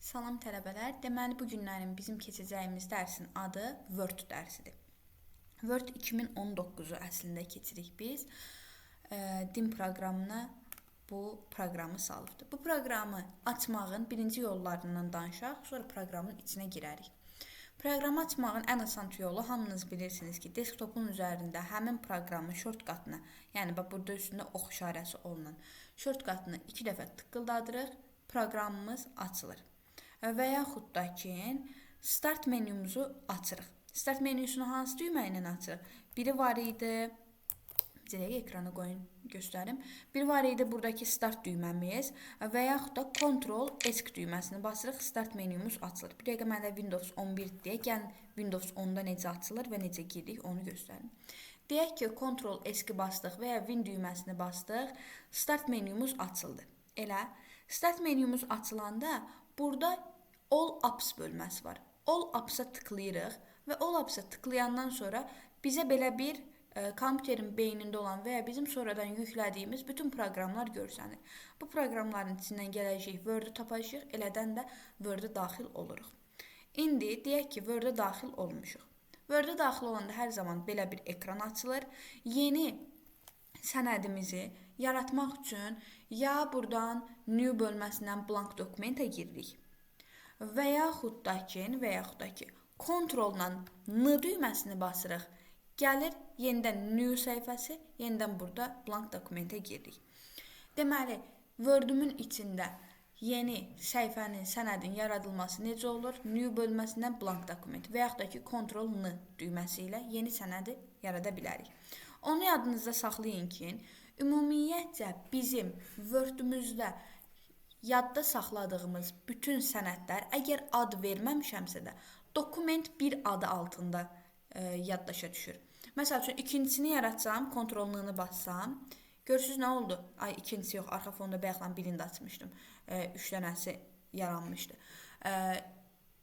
Salam tələbələr. Deməli bu günlərin bizim keçəcəyimiz dərsin adı Word dərsidir. Word 2019-u əslində keçirik biz. Din proqramına bu proqramı salıbdır. Bu proqramı açmağın birinci yollarından danışaq, sonra proqramın içinə girərik. Proqramı açmağın ən asan yolu hamınız bilirsiniz ki, desktopun üzərində həmin proqramın shortcutunu, yəni burada üstündə ox işarəsi olunan shortcutunu 2 dəfə tıqqıldadırıq, proqramımız açılır. Və yaxud da ki, start menümüzü açırıq. Start menüsünü hansı düymə ilə açırıq? Biri var idi, bir dəqiqə ekrana qoyun, göstərim. Biri var idi buradakı start düyməmiz və yaxud da Ctrl ESC düyməsini basırıq, start menümüz açılır. Bir dəqiqə məndə Windows 11 deyə, gəlin Windows 10-da necə açılır və necə giririk onu göstərim. Deyək ki, Ctrl ESC bastıq və ya Win düyməsini bastıq, start menümüz açıldı. Elə start menümüz açılanda burada All Apps bölməsi var. All Apps'a tıklayırıq və All Apps'a tıklayandan sonra bizə belə bir kompüterin beynində olan və ya bizim sonradan yüklədiyimiz bütün proqramlar görsənir. Bu proqramların içindən gələcək Word-ü tapacağıq, elədən də Word-ə daxil oluruq. İndi deyək ki, Word-ə daxil olmuşuq. Word-ə daxil olanda hər zaman belə bir ekran açılır. Yeni sənədimizi yaratmaq üçün ya buradan New bölməsindən blank dokumenta giririk. Və yaxud da ki, Ctrl-la N düyməsini basırıq. Gəlir yenidən New səhifəsi, yenidən burada blank dokumenta giririk. Deməli, Word-ümün içində yeni səhifənin, sənədin yaradılması necə olur? New bölməsindən blank dokument və yaxud da ki, Ctrl-N düyməsi ilə yeni sənədi yarada bilərik. Onu yadınızda saxlayın ki, ümumiyyətcə bizim Word-ümüzdə yadda saxladığımız bütün sənədlər, əgər ad verməmişəmsə də, dokument bir adı altında yaddaşa düşür. Məsəl üçün, ikincisini yaratsam, Ctrl-N-ni bassam, görürsünüz nə oldu? Ay, ikincisi yox, arxa fonda bayaqdan birini də açmışdım. 3 dənəsi yaranmışdı.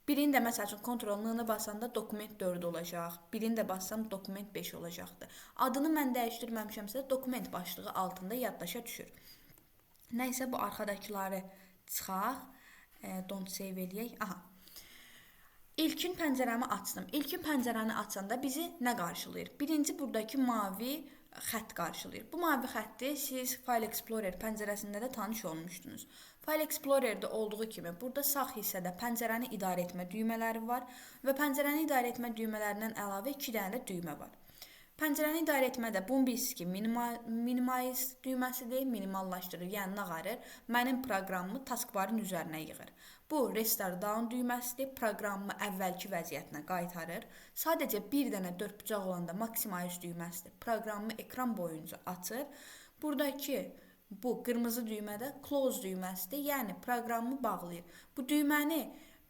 Birini də məsəl üçün, Ctrl-N-ni basanda dokument 4 olacaq. Birini də bassam, dokument 5 olacaqdı. Adını mən dəyişdirməmişəmsə, dokument başlığı altında yaddaşa düşür. Nəysə, bu arxadakıları çıxaq. Don't save eləyək. Aha. İlkin pəncərəmi açdım. İlkin pəncərəni açanda bizi nə qarşılayır? Birinci, buradakı mavi xətt qarşılayır. Bu mavi xətti siz File Explorer pəncərəsində də tanış olmuşdunuz. File Explorer'də olduğu kimi burada sağ hissədə pəncərəni idarə etmə düymələri var və pəncərəni idarə etmə düymələrindən əlavə 2 dənə də düymə var. Pəncərəni idarə etmədə bunu bilirsiniz ki, minimize düyməsidir, minimallaşdırır, yəni nağarır, mənim proqramımı taskbarın üzərinə yığır. Bu restart down düyməsidir, proqramımı əvvəlki vəziyyətinə qaytarır. Sadəcə bir dənə 4 bucaq olanda maximize düyməsidir, proqramımı ekran boyunca açır. Buradakı bu qırmızı düymədə close düyməsidir, yəni proqramımı bağlayır. Bu düyməni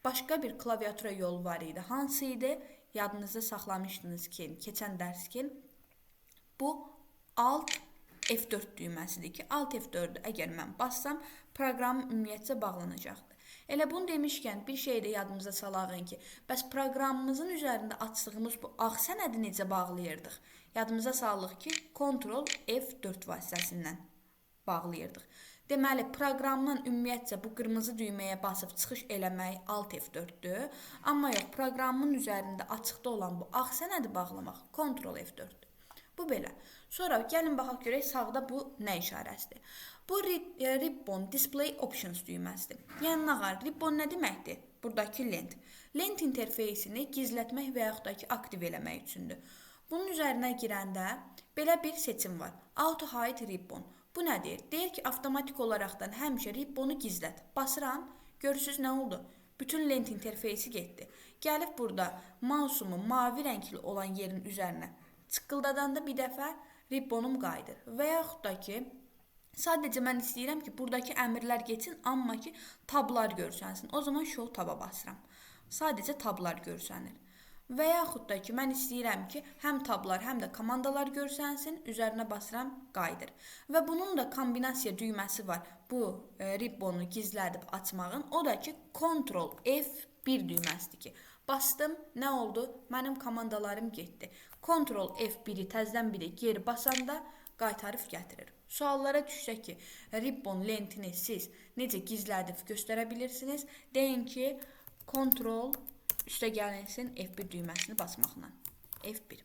başqa bir klaviatura yolu var idi. Hansı idi? Yadınızda saxlamışdınız ki, keçən dərs ki, bu Alt F4 düyməsidir ki, Alt F4-ü əgər mən bassam, proqram ümumiyyətcə bağlanacaqdır. Elə bunu demişkən, bir şey də yadımıza salağın ki, bəs proqramımızın üzərində açdığımız bu ağ sənədi necə bağlayırdıq? Yadımıza salıq ki, Ctrl F4 vasitəsindən bağlayırdıq. Deməli, proqramdan ümumiyyətcə bu qırmızı düyməyə basıb çıxış eləmək Alt F4-dür. Amma yox, proqramın üzərində açıqda olan bu ağ sənədi bağlamaq Ctrl F4-dür. Bu belə. Sonra gəlin baxaq görək sağda bu nə işarəsidir? Bu Ribbon Display Options düyməsidir. Yəni nağar, Ribbon nə deməkdir? Buradakı lent. Lent interfeysini gizlətmək və yaxud da ki, aktiv eləmək üçündür. Bunun üzərinə girəndə belə bir seçim var. Auto Hide Ribbon. Bu nədir? Deyir ki, avtomatik olaraqdan həmişə ribbonu gizlət. Basıram, görürsünüz nə oldu? Bütün lent interfeysi getdi. Gəlib burada mausumu mavi rəngli olan yerin üzərinə çıqqıldadanda bir dəfə ribbonum qayıdır. Və yaxud da ki, sadəcə mən istəyirəm ki, buradakı əmrlər geçsin, amma ki, tablar görsənsin. O zaman show taba basıram. Sadəcə tablar görsənir. Və yaxud da ki, mən istəyirəm ki, həm tablar, həm də komandalar görsənsin, üzərinə basıram, qayıdır. Və bunun da kombinasiya düyməsi var. Bu ribbonu gizlədib açmağın. O da ki, Ctrl F1 düyməsidir ki, bastım, nə oldu? Mənim komandalarım getdi. Ctrl F1-i təzdən biri geri basanda qaytarıb gətirir. Suallara düşsək ki, ribbon lentini siz necə gizlədib göstərə bilirsiniz? Deyin ki, Ctrl üstə gəlinsin F1 düyməsini basmaqla. F1.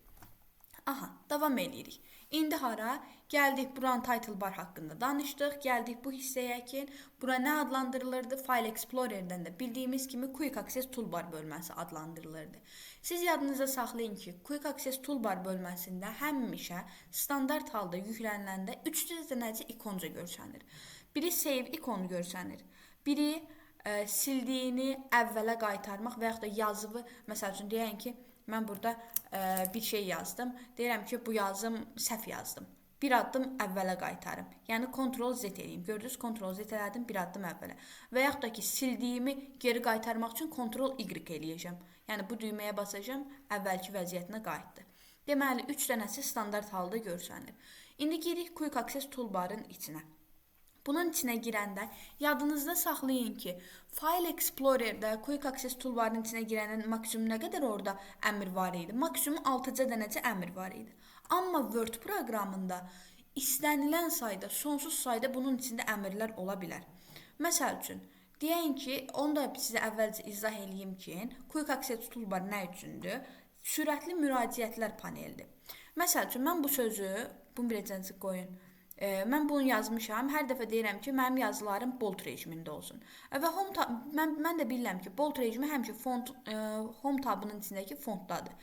Aha, davam edirik. İndi hara? Gəldik buranın title bar haqqında danışdıq. Gəldik bu hissəyə ki, bura nə adlandırılırdı? File Explorer'dən də bildiyimiz kimi Quick Access Toolbar bölməsi adlandırılırdı. Siz yadınızda saxlayın ki, Quick Access Toolbar bölməsində həmişə standart halda yükləniləndə 3 dənəcə ikonca görsənir. Biri save ikonu görsənir. Biri sildiyini əvvələ qaytarmaq və yaxud da yazılı, məsəl üçün deyən ki, mən burada bir şey yazdım. Deyirəm ki, bu yazım səhv yazdım. Bir addım əvvələ qaytarım. Yəni Ctrl Z edeyim. Gördünüz, Ctrl Z elədim, bir addım əvvələ. Və yaxud da ki, sildiyimi geri qaytarmaq üçün Ctrl Y eləyəcəm. Yəni bu düyməyə basacağım, əvvəlki vəziyyətinə qayıtdı. Deməli, 3 dənəsi standart halda görsənir. İndi girik Quick Access Toolbarın içinə. Bunun içinə girəndə yadınızda saxlayın ki, File Explorer'da Quick Access Toolbarın içinə girəndə maksimum nə qədər orada əmr var idi? Maksimum 6 dənəcə əmr var idi. Amma Word proqramında istənilən sayda, sonsuz sayda bunun içində əmrlər ola bilər. Məsəl üçün, deyək ki, onu da sizə əvvəlcə izah edeyim ki, Quick Access Toolbar nə üçündür? Sürətli müraciətlər panelidir. Məsəl üçün, mən bu sözü, bunu birəcənci qoyun. Mən bunu yazmışam. Hər dəfə deyirəm ki, mənim yazılarım bold rejimində olsun. Və mən də bilirəm ki, bold rejimi həmişə home tabının içindəki fontdadır.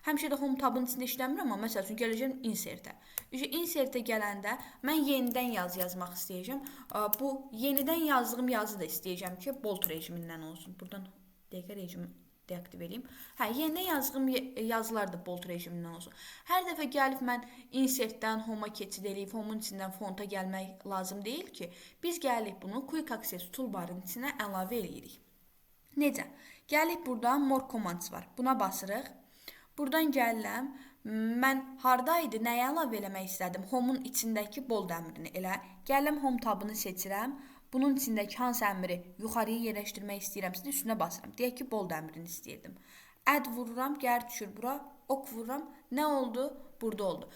Həmişə də home tabının içində işləmir, amma məsəl üçün gələcəm insertə. Insertə gələndə mən yenidən yazmaq istəyəcəm. Bu yenidən yazdığım yazı da istəyəcəm ki, bold rejimindən olsun. Buradan dəqiqə rejimi deaktiv edeyim. Yenidən yazdığım yazılar da bold rejimindən olsun. Hər dəfə gəlib mən insertdən home-a keçid edib, home-un içindən fonta gəlmək lazım deyil ki, biz gəlib bunu Quick Access Toolbarın içinə əlavə edirik. Necə? Gəlib burada More Commands var. Buna basırıq. Buradan gəlirəm. Mən haradaydı, nəyə əlavə eləmək istədim? Home-un içindəki bold əmrini elə. Gəlirəm Home tabını seçirəm. Bunun içindəki hansı əmri yuxarıya yerləşdirmək istəyirəmsə, üstünə basıram. Deyək ki, bold əmrini istəyirdim. Add vururam, gəl düşür bura, ok vururam. Nə oldu? Burada oldu.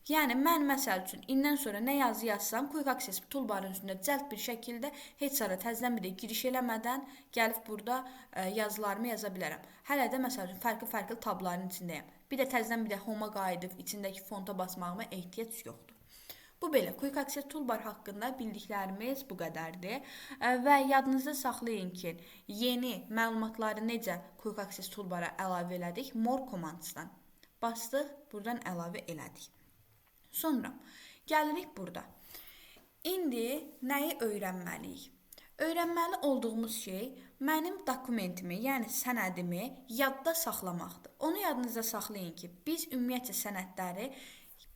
Yəni, mən məsəl üçün, indən sonra nə yazı yazsam, Quick Access Toolbarın üstündə cəld bir şəkildə heç ara təzdən bir də giriş eləmədən gəlib burada yazılarımı yaza bilərəm. Hələ də məsəl üçün, fərqli tabların içindəyəm. Bir də təzdən bir də home-a qayıdıb, içindəki fonta basmağıma ehtiyac yoxdur. Bu belə, Quick Access Toolbar haqqında bildiklərimiz bu qədərdir. Və yadınızda saxlayın ki, yeni məlumatları necə Quick Access Toolbara əlavə elədik? More Commands-dan bastıq, buradan əlavə elədik. Sonra gəlirik burada. İndi nəyi öyrənməliyik? Öyrənməli olduğumuz şey mənim dokumentimi, yəni sənədimi yadda saxlamaqdır. Onu yadınızda saxlayın ki, biz ümumiyyətcə sənədləri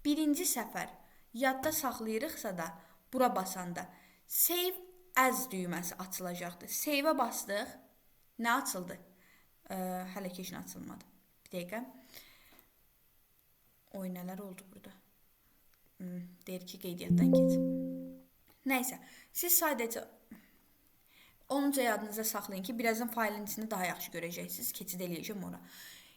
birinci səfər yadda saxlayırıqsa da, bura basanda Save As düyməsi açılacaqdır. Save-ə bastıq. Nə açıldı? Hələ ki, heç nə açılmadı. Bir dəqiqə. Oy, nələr oldu burada? Deyir ki, qeydiyyatdan keç. Nəysə, siz sadəcə onunca yadınıza saxlayın ki, birazdan failin içini daha yaxşı görəcəksiniz. Keçid eləyəcəm ora.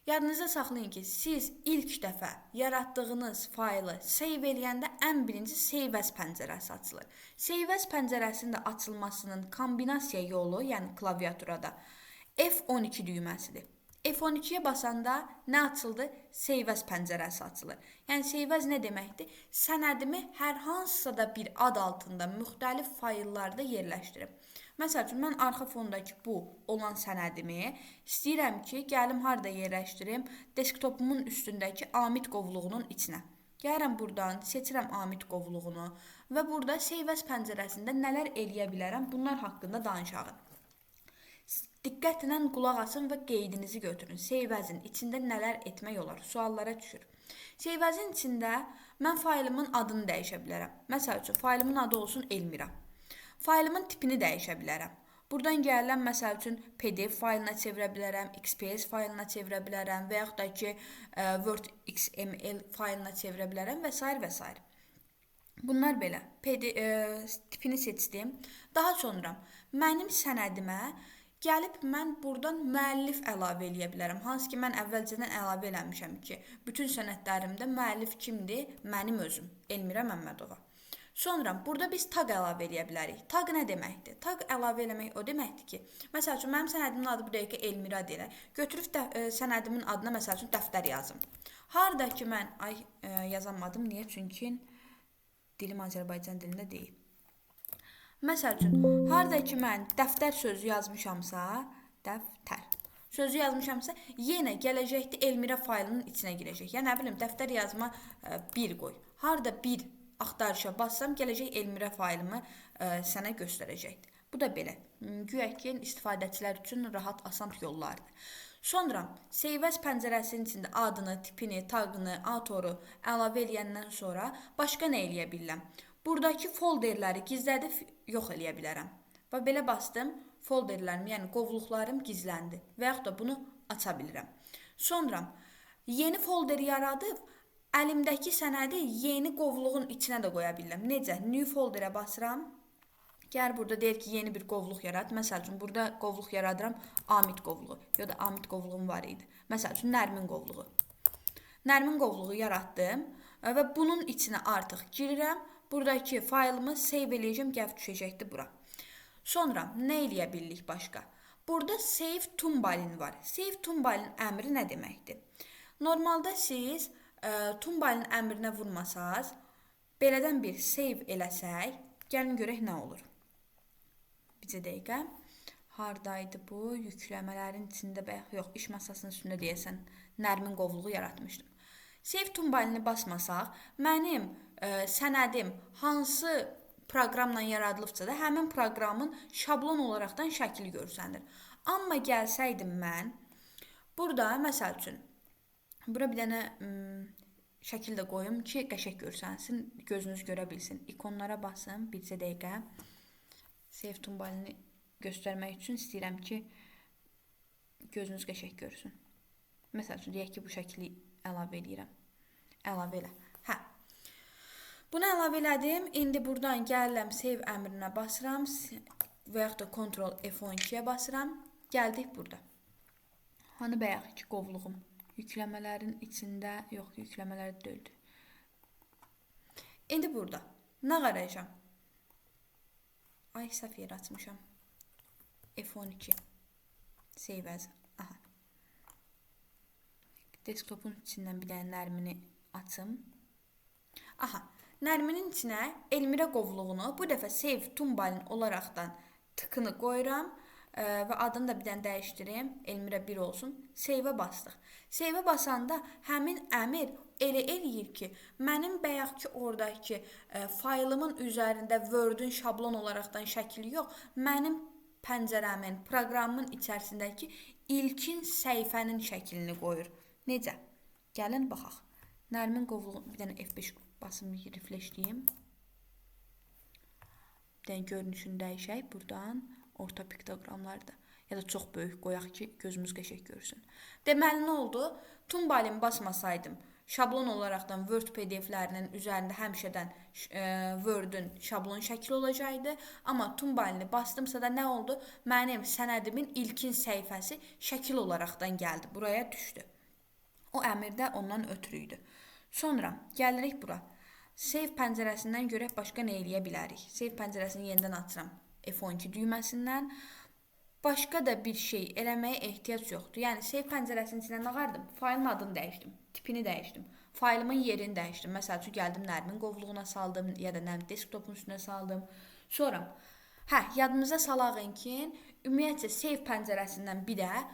Yadınızda saxlayın ki, siz ilk dəfə yaratdığınız faylı save eləyəndə ən birinci Save As pəncərəsi açılır. Save As pəncərəsinin də açılmasının kombinasiya yolu, yəni klaviaturada F12 düyməsidir. F12-yə basanda nə açıldı? Save As pəncərəsi açılır. Yəni Save As nə deməkdir? Sənədimi hər hansısa da bir ad altında müxtəlif fayllarda yerləşdirib. Məsəl üçün, mən arxa fondakı bu olan sənədimi istəyirəm ki, gəlim harada yerləşdirim? Desktopumun üstündəki Amit qovluğunun içinə. Gəlirəm buradan, seçirəm Amit qovluğunu və burada Save As pəncərəsində nələr eləyə bilərəm? Bunlar haqqında danışaq. Diqqətlə qulaq asın və qeydinizi götürün. Save As-in içində nələr etmək olar? Suallara düşür. Save As-in içində mən faylımın adını dəyişə bilərəm. Məsəl üçün, faylımın adı olsun Elmira. Faylımın tipini dəyişə bilərəm. Buradan gələn məsəl üçün PDF faylına çevirə bilərəm, XPS faylına çevirə bilərəm və yaxud da ki Word XML faylına çevirə bilərəm və s. və s. Bunlar belə. PDF tipini seçdim. Daha sonra mənim sənədimə Gəlib mən buradan müəllif əlavə eləyə bilərəm. Hansı ki mən əvvəlcədən əlavə eləmişəm ki, bütün sənədlərimdə müəllif kimdir? Mənim özüm, Elmirə Məmmədova. Sonra burada biz taq əlavə eləyə bilərik. Taq nə deməkdir? Taq əlavə eləmək o deməkdir ki, məsəl üçün mənim sənədimin adı bu dəqiqə Elmirə deyil. Götürüb sənədimin adına məsəl üçün dəftər yazım. Harda ki mən yazamadım. Niyə? Çünki dilim Azərbaycan dilində deyil. Məsəl üçün, harada ki mən dəftər sözü yazmışamsa, dəftər sözü yazmışamsa, yenə gələcəkdə Elmirə faylının içinə girəcək. Yəni, nə bilim, dəftər yazma 1 qoy. Harada 1 axtarışa bassam, gələcək Elmirə faylımı sənə göstərəcəkdir. Bu da belə. Güya ki, istifadəçilər üçün rahat, asan yollardır. Sonra, Seyvəz pəncərəsinin içində adını, tipini, taqını, autoru əlavə eləyəndən sonra başqa nə eləyə bilirəm? Buradakı folderləri gizlədib yox eləyə bilərəm. Və belə bastım, folderlərim, yəni qovluqlarım gizləndi və yaxud da bunu aça bilirəm. Sonra, yeni folder yaradıb, əlimdəki sənədi yeni qovluğun içinə də qoya bilirəm. Necə? New folderə basıram. Gəl burada deyir ki, yeni bir qovluq yarad. Məsəl üçün, burada qovluq yaradıram, Amid qovluğu. Ya da Amid qovluğum var idi. Məsəl üçün, Nərmin qovluğu. Nərmin qovluğu yaratdım və bunun içinə artıq girirəm. Buradakı faylımı save eləyəcəm, gəlib düşəcəkdir bura. Sonra, nə eləyə bilirik başqa? Burada save tumbalin var. Save tumbalin əmri nə deməkdir? Normalda siz tumbalin əmrinə vurmasaz, belədən bir save eləsək, gəlin görək nə olur. Bizə dəqiqə. Hardaydı bu? Yükləmələrin içində, yox, iş masasının üstündə deyəsən, Nərmin qovluğu yaratmışdım. Save tumbalini basmasaq, mənim sənədim hansı proqramla yaradılıbsa da həmin proqramın şablon olaraqdan şəkil görsənir. Amma gəlsəydim mən, burada məsəl üçün, bura bir dənə şəkil də qoyum ki, qəşəng görsənsin, gözünüz görə bilsin. İkonlara basın, bircə dəqiqə. Save tumbalini göstərmək üçün istəyirəm ki, gözünüz qəşəng görsün. Məsəl üçün, deyək ki, bu şəkili əlavə edirəm. Əlavə elə. Hə. Bunu əlavə elədim. İndi buradan gəlirəm save əmrinə basıram və yaxud da Ctrl F12-yə basıram. Gəldik burada. Hani bayaq ki qovluğum yükləmələrin içində, yox, yükləmələr deyildi. İndi burada nə qarayacam? Ay, səhv yer açmışam. F12 save as. Aha. Desktopun içindən bir dənə Nərmini açım. Aha. Nərminin içinə Elmirə qovluğunu bu dəfə save tumbalin olaraqdan tıkını qoyuram və adını da bir dənə dəyişdirim. Elmirə 1 olsun. Save-ə bastıq. Save-ə basanda həmin əmr elə eləyir ki, mənim bayaqki oradakı faylımın üzərində Word-ün şablon olaraqdan şəkili yox, mənim pəncərəmin, proqramın içərisindəki ilkin səhifənin şəklini qoyur. Necə? Gəlin, baxaq. Nərmin qovluğu, bir dənə F5 basım refleşləyim. Bir dənə görünüşünü dəyişək buradan, orta piktoqramlarda. Ya da çox böyük qoyaq ki, gözümüz qəşəng görsün. Deməli, nə oldu? Tumbalin basmasaydım, şablon olaraqdan Word PDF-lərinin üzərində həmişədən Word-ün şablon şəkli olacaqdı. Amma tumbalini bastımsa da nə oldu? Mənim sənədimin ilkin səhifəsi şəkil olaraqdan gəldi. Buraya düşdü. O əmr də ondan ötürü idi. Sonra gəlirik bura. Save pəncərəsindən görək başqa nə eləyə bilərik. Save pəncərəsini yenidən açıram F12 düyməsindən. Başqa da bir şey eləməyə ehtiyac yoxdur. Yəni, save pəncərəsinin içindən ağardım. Faylın adını dəyişdim, tipini dəyişdim. Faylımın yerini dəyişdim. Məsəl üçün, gəldim Nərmin qovluğuna saldım ya da desktopun üstünə saldım. Sonra, yadınıza salağın ki, ümumiyyətcə save pəncərəsindən bir də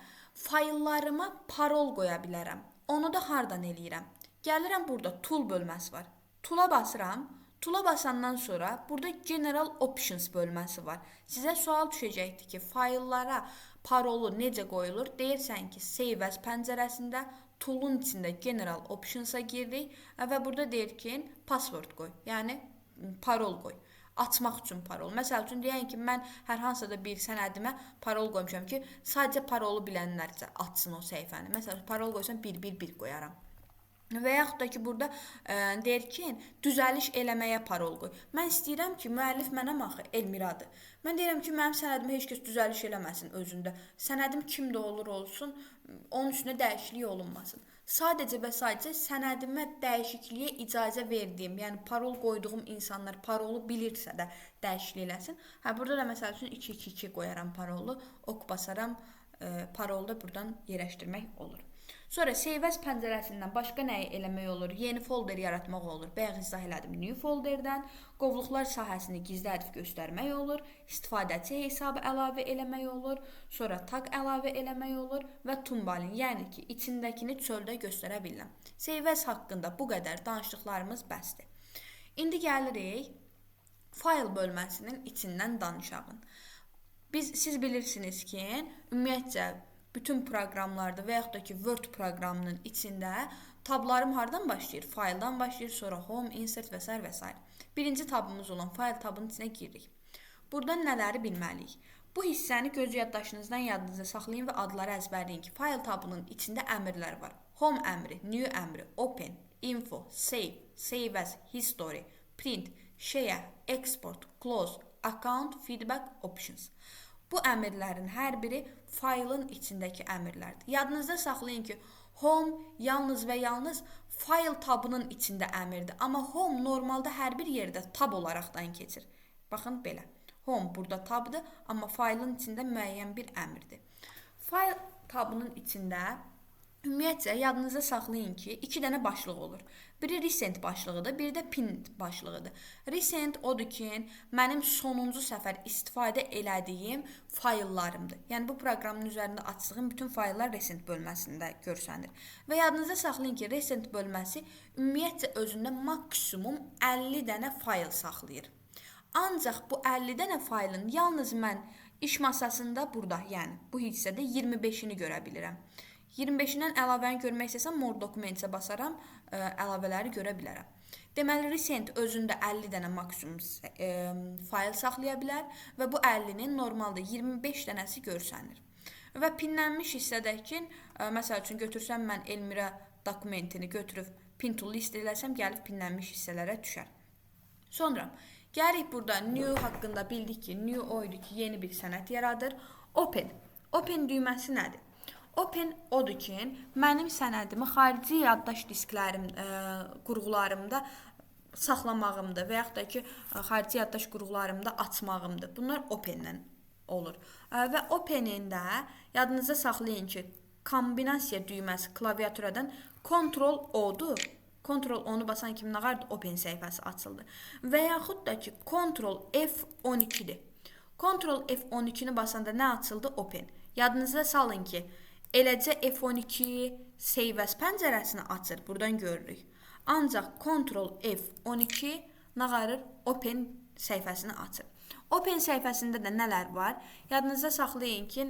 fayllarıma parol qoya bilərəm. Onu da hardan eləyirəm? Gəlirəm burada tool bölməsi var. Tool'a basıram. Tool'a basandan sonra burada General Options bölməsi var. Sizə sual düşəcəkdir ki, fayllara parolu necə qoyulur? Deyirsən ki, Save as pəncərəsində tool'un içində General Options'a girdik və burada deyir ki, password qoy. Yəni, parol qoy. Açmaq üçün parol. Məsəl üçün, deyən ki, mən hər hansısa da bir sənədimə parol qoymuşam ki, sadəcə parolu bilənlərcə açsın o səhifəni. Məsəl üçün, parol qoysam 111 qoyaram. Və yaxud da ki, burada deyir ki, düzəliş eləməyə parol qoy. Mən istəyirəm ki, müəllif mənəm axı Elmiradır. Mən deyirəm ki, mənim sənədimə heç kəs düzəliş eləməsin özündə. Sənədim kim də olur olsun, onun üstünə dəyişiklik olunmasın. Sadəcə və sadəcə sənədimə dəyişikliyə icazə verdiyim, yəni parol qoyduğum insanlar parolu bilirsə də dəyişiklik eləsin. Hə, burada da məsəl üçün 222 qoyaram parolu, ok basaram, parolu da buradan yerləşdirmək olur. Sonra Seyvəz pəncərəsindən başqa nəyi eləmək olur? Yeni folder yaratmaq olur. Bayaq izah elədim. New folderdən qovluqlar sahəsini gizlədib göstərmək olur. İstifadəçi hesabı əlavə eləmək olur. Sonra tag əlavə eləmək olur və tumbalin, yəni ki, içindəkini çöldə göstərə bilirəm. Seyvəz haqqında bu qədər danışdıqlarımız bəsdir. İndi gəlirik fayl bölməsinin içindən danışağın. Siz bilirsiniz ki, ümumiyyətcə bütün proqramlarda və yaxud da ki, Word proqramının içində tablarım hardan başlayır? Fayldan başlayır, sonra Home, Insert və s. və s. Birinci tabımız olan fayl tabının içinə giririk. Buradan nələri bilməliyik? Bu hissəni göz yaddaşınızdan yadınızda saxlayın və adları əzbərləyin ki, fayl tabının içində əmrlər var. Home əmri, New əmri, Open, Info, Save, Save as, History, Print, Share, Export, Close, Account, Feedback, Options. Bu əmrlərin hər biri faylın içindəki əmrlərdir. Yadınızda saxlayın ki, Home yalnız və yalnız fayl tabının içində əmrdir. Amma Home normalda hər bir yerdə tab olaraqdan keçir. Baxın belə. Home burada tabdır, amma faylın içində müəyyən bir əmrdir. Fayl tabının içində ümumiyyətcə yadınızda saxlayın ki, 2 dənə başlıq olur. Biri recent başlığıdır, biri də pinned başlığıdır. Recent odur ki, mənim sonuncu səfər istifadə elədiyim fayllarımdır. Yəni bu proqramın üzərində açdığım bütün fayllar recent bölməsində görsənir. Və yadınızda saxlayın ki, recent bölməsi ümumiyyətcə özündə maksimum 50 dənə fayl saxlayır. Ancaq bu 50 dənə faylın yalnız mən iş masasında burada, yəni bu hissədə 25-ini görə bilirəm. 25-dən əlavəni görmək istəsəm, More Documents'ə basaram, əlavələri görə bilərəm. Deməli, Recent özündə 50 dənə maksimum fayl saxlaya bilər və bu 50-nin normalda 25 dənəsi görsənir. Və pinlənmiş hissədəki, məsəl üçün götürsəm mən Elmira dokumentini götürüb pin tool list eləsəm, gəlib pinlənmiş hissələrə düşər. Sonra, gəlik burada New haqqında bildik ki, New oydu ki, yeni bir sənəd yaradır. Open. Open düyməsi nədir? Open odur ki, mənim sənədimi xarici yaddaş disklərim, qurğularımda saxlamağımdır və yaxud da ki, xarici yaddaş qurğularımda açmağımdır. Bunlar Open-dən olur. Və Open-ində yadınızda saxlayın ki, kombinasiya düyməsi klaviaturadan Ctrl-O-dur. Ctrl-O-nu basan kimi nə qədər Open səhifəsi açıldı. Və yaxud da ki, Ctrl-F12-dir. Ctrl-F12-ni basanda nə açıldı? Open. Yadınızda salın ki, eləcə F12 Save as pəncərəsini açır, buradan görürük. Ancaq Ctrl-F12 nə qarır? Open səhifəsini açır. Open səhifəsində də nələr var? Yadınızda saxlayın ki,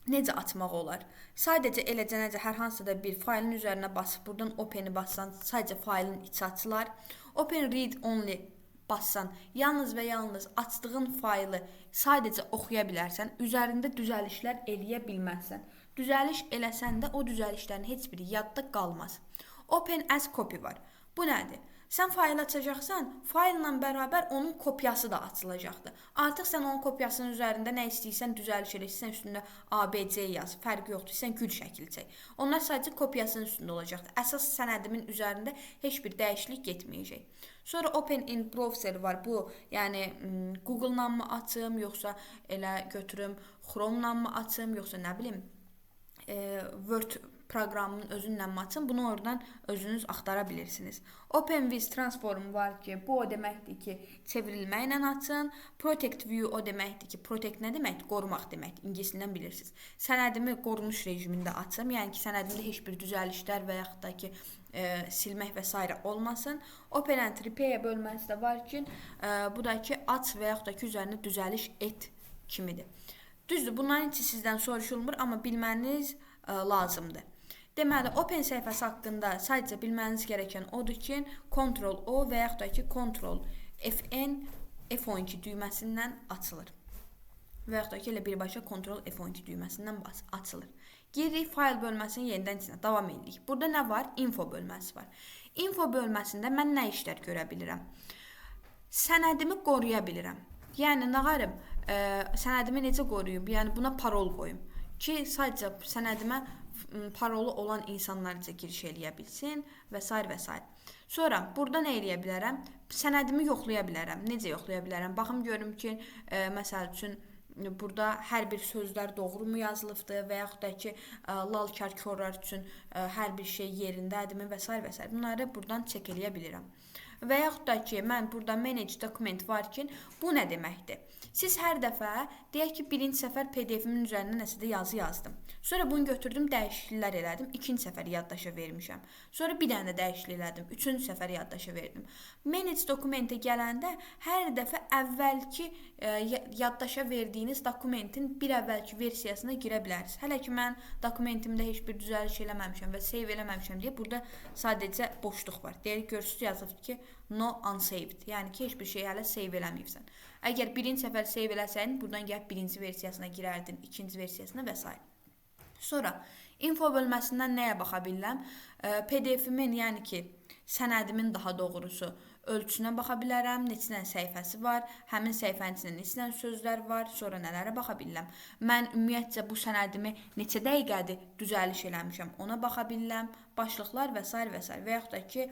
necə açmaq olar? Sadəcə eləcə necə hər hansısa da bir faylın üzərinə basıb, buradan Open-i bassan, sadəcə faylın içi açılar. Open Read Only bassan, yalnız və yalnız açdığın faylı sadəcə oxuya bilərsən, üzərində düzəlişlər eləyə bilməzsən. Düzəliş eləsən də o düzəlişlərin heç biri yadda qalmaz. Open as copy var. Bu nədir? Sən fayl açacaqsan, faylla bərabər onun kopyası da açılacaqdır. Artıq sən onun kopyasının üzərində nə istəyirsən düzəliş elə, istəyirsən üstündə ABC yaz, fərqi yoxdur, istəyirsən gül şəkli çək. Onlar sadəcə kopyasının üstündə olacaqdır. Əsas sənədimin üzərində heç bir dəyişiklik getməyəcək. Sonra Open in Browser var. Bu, yəni Google-la mı açım, yoxsa elə götürüm Chrome-la mı açım, yoxsa nə bilim Word proqramının özünlə mi açın, bunu oradan özünüz axtara bilirsiniz. Open with Transform var ki, bu o deməkdir ki, çevrilməklə açın. Protect view o deməkdir ki, protect nə deməkdir? Qorumaq deməkdir, ingiliscəsindən bilirsiniz. Sənədimi qorunmuş rejimində açım, yəni ki, sənədimdə heç bir düzəlişlər və yaxud da ki, silmək və s. olmasın. Open and Repair bölməsi də var ki, bu da ki, aç və yaxud da ki, üzərində düzəliş et kimidir. Düzdür, bunların içi sizdən soruşulmur, amma bilməniz lazımdır. Deməli, Open səhifəsi haqqında sadəcə bilməniz gerəkən odur ki, Ctrl-O və yaxud da ki, Ctrl-FN F12 düyməsindən açılır. və yaxud da ki, elə birbaşa Ctrl F12 düyməsindən açılır. Giririk fayl bölməsinin yenidən içinə, davam edirik. Burada nə var? Info bölməsi var. Info bölməsində mən nə işlər görə bilirəm? Sənədimi qoruya bilirəm. Yəni, nağarım, sənədimi necə qoruyum? Yəni, buna parol qoyum ki, sadəcə sənədimə parolu olan insanlar necə giriş eləyə bilsin və s. və s. Sonra, burada nə eləyə bilərəm? Sənədimi yoxlaya bilərəm. Necə yoxlaya bilərəm? Baxım görüm ki, məsəl üçün, burada hər bir sözlər doğru mu yazılıbdır və yaxud da ki, lal kərkorlar üçün hər bir şey yerindədirmi və s. və s. Bunları buradan çək eləyə bilirəm. Və yaxud da ki, mən burada manage document varkən, bu nə deməkdir? Siz hər dəfə, deyək ki, birinci səfər PDF-imin üzərində nəsə də yazı yazdım. Sonra bunu götürdüm, dəyişikliklər elədim. İkinci səfər yaddaşa vermişəm. Sonra bir dənə də dəyişiklik elədim. Üçüncü səfər yaddaşa verdim. Manage dokumentə gələndə hər dəfə əvvəlki yaddaşa verdiyiniz dokumentin bir əvvəlki versiyasına girə bilərsiniz. Hələ ki, mən dokumentimdə heç bir düzəliş eləməmişəm və save eləməmişəm deyə burada sadəcə boşluq var. Deyək, görürsünüz yazılıbdır ki, no unsaved. Yəni ki, heç bir şey hələ save eləməyibsən. Əgər birinci səfər save eləsəydin, buradan gəlib birinci versiyasına girərdin, ikinci versiyasına və s. Sonra, info bölməsindən nəyə baxa bilirəm? PDF-imin, yəni ki, sənədimin daha doğrusu ölçüsünə baxa bilərəm, neçə səhifəsi var, həmin səhifənin içində neçə sözlər var, sonra nələrə baxa bilirəm. Mən ümumiyyətcə bu sənədimi neçə dəqiqədir düzəliş eləmişəm, ona baxa bilirəm, başlıqlar və s. və s. Və yaxud da ki,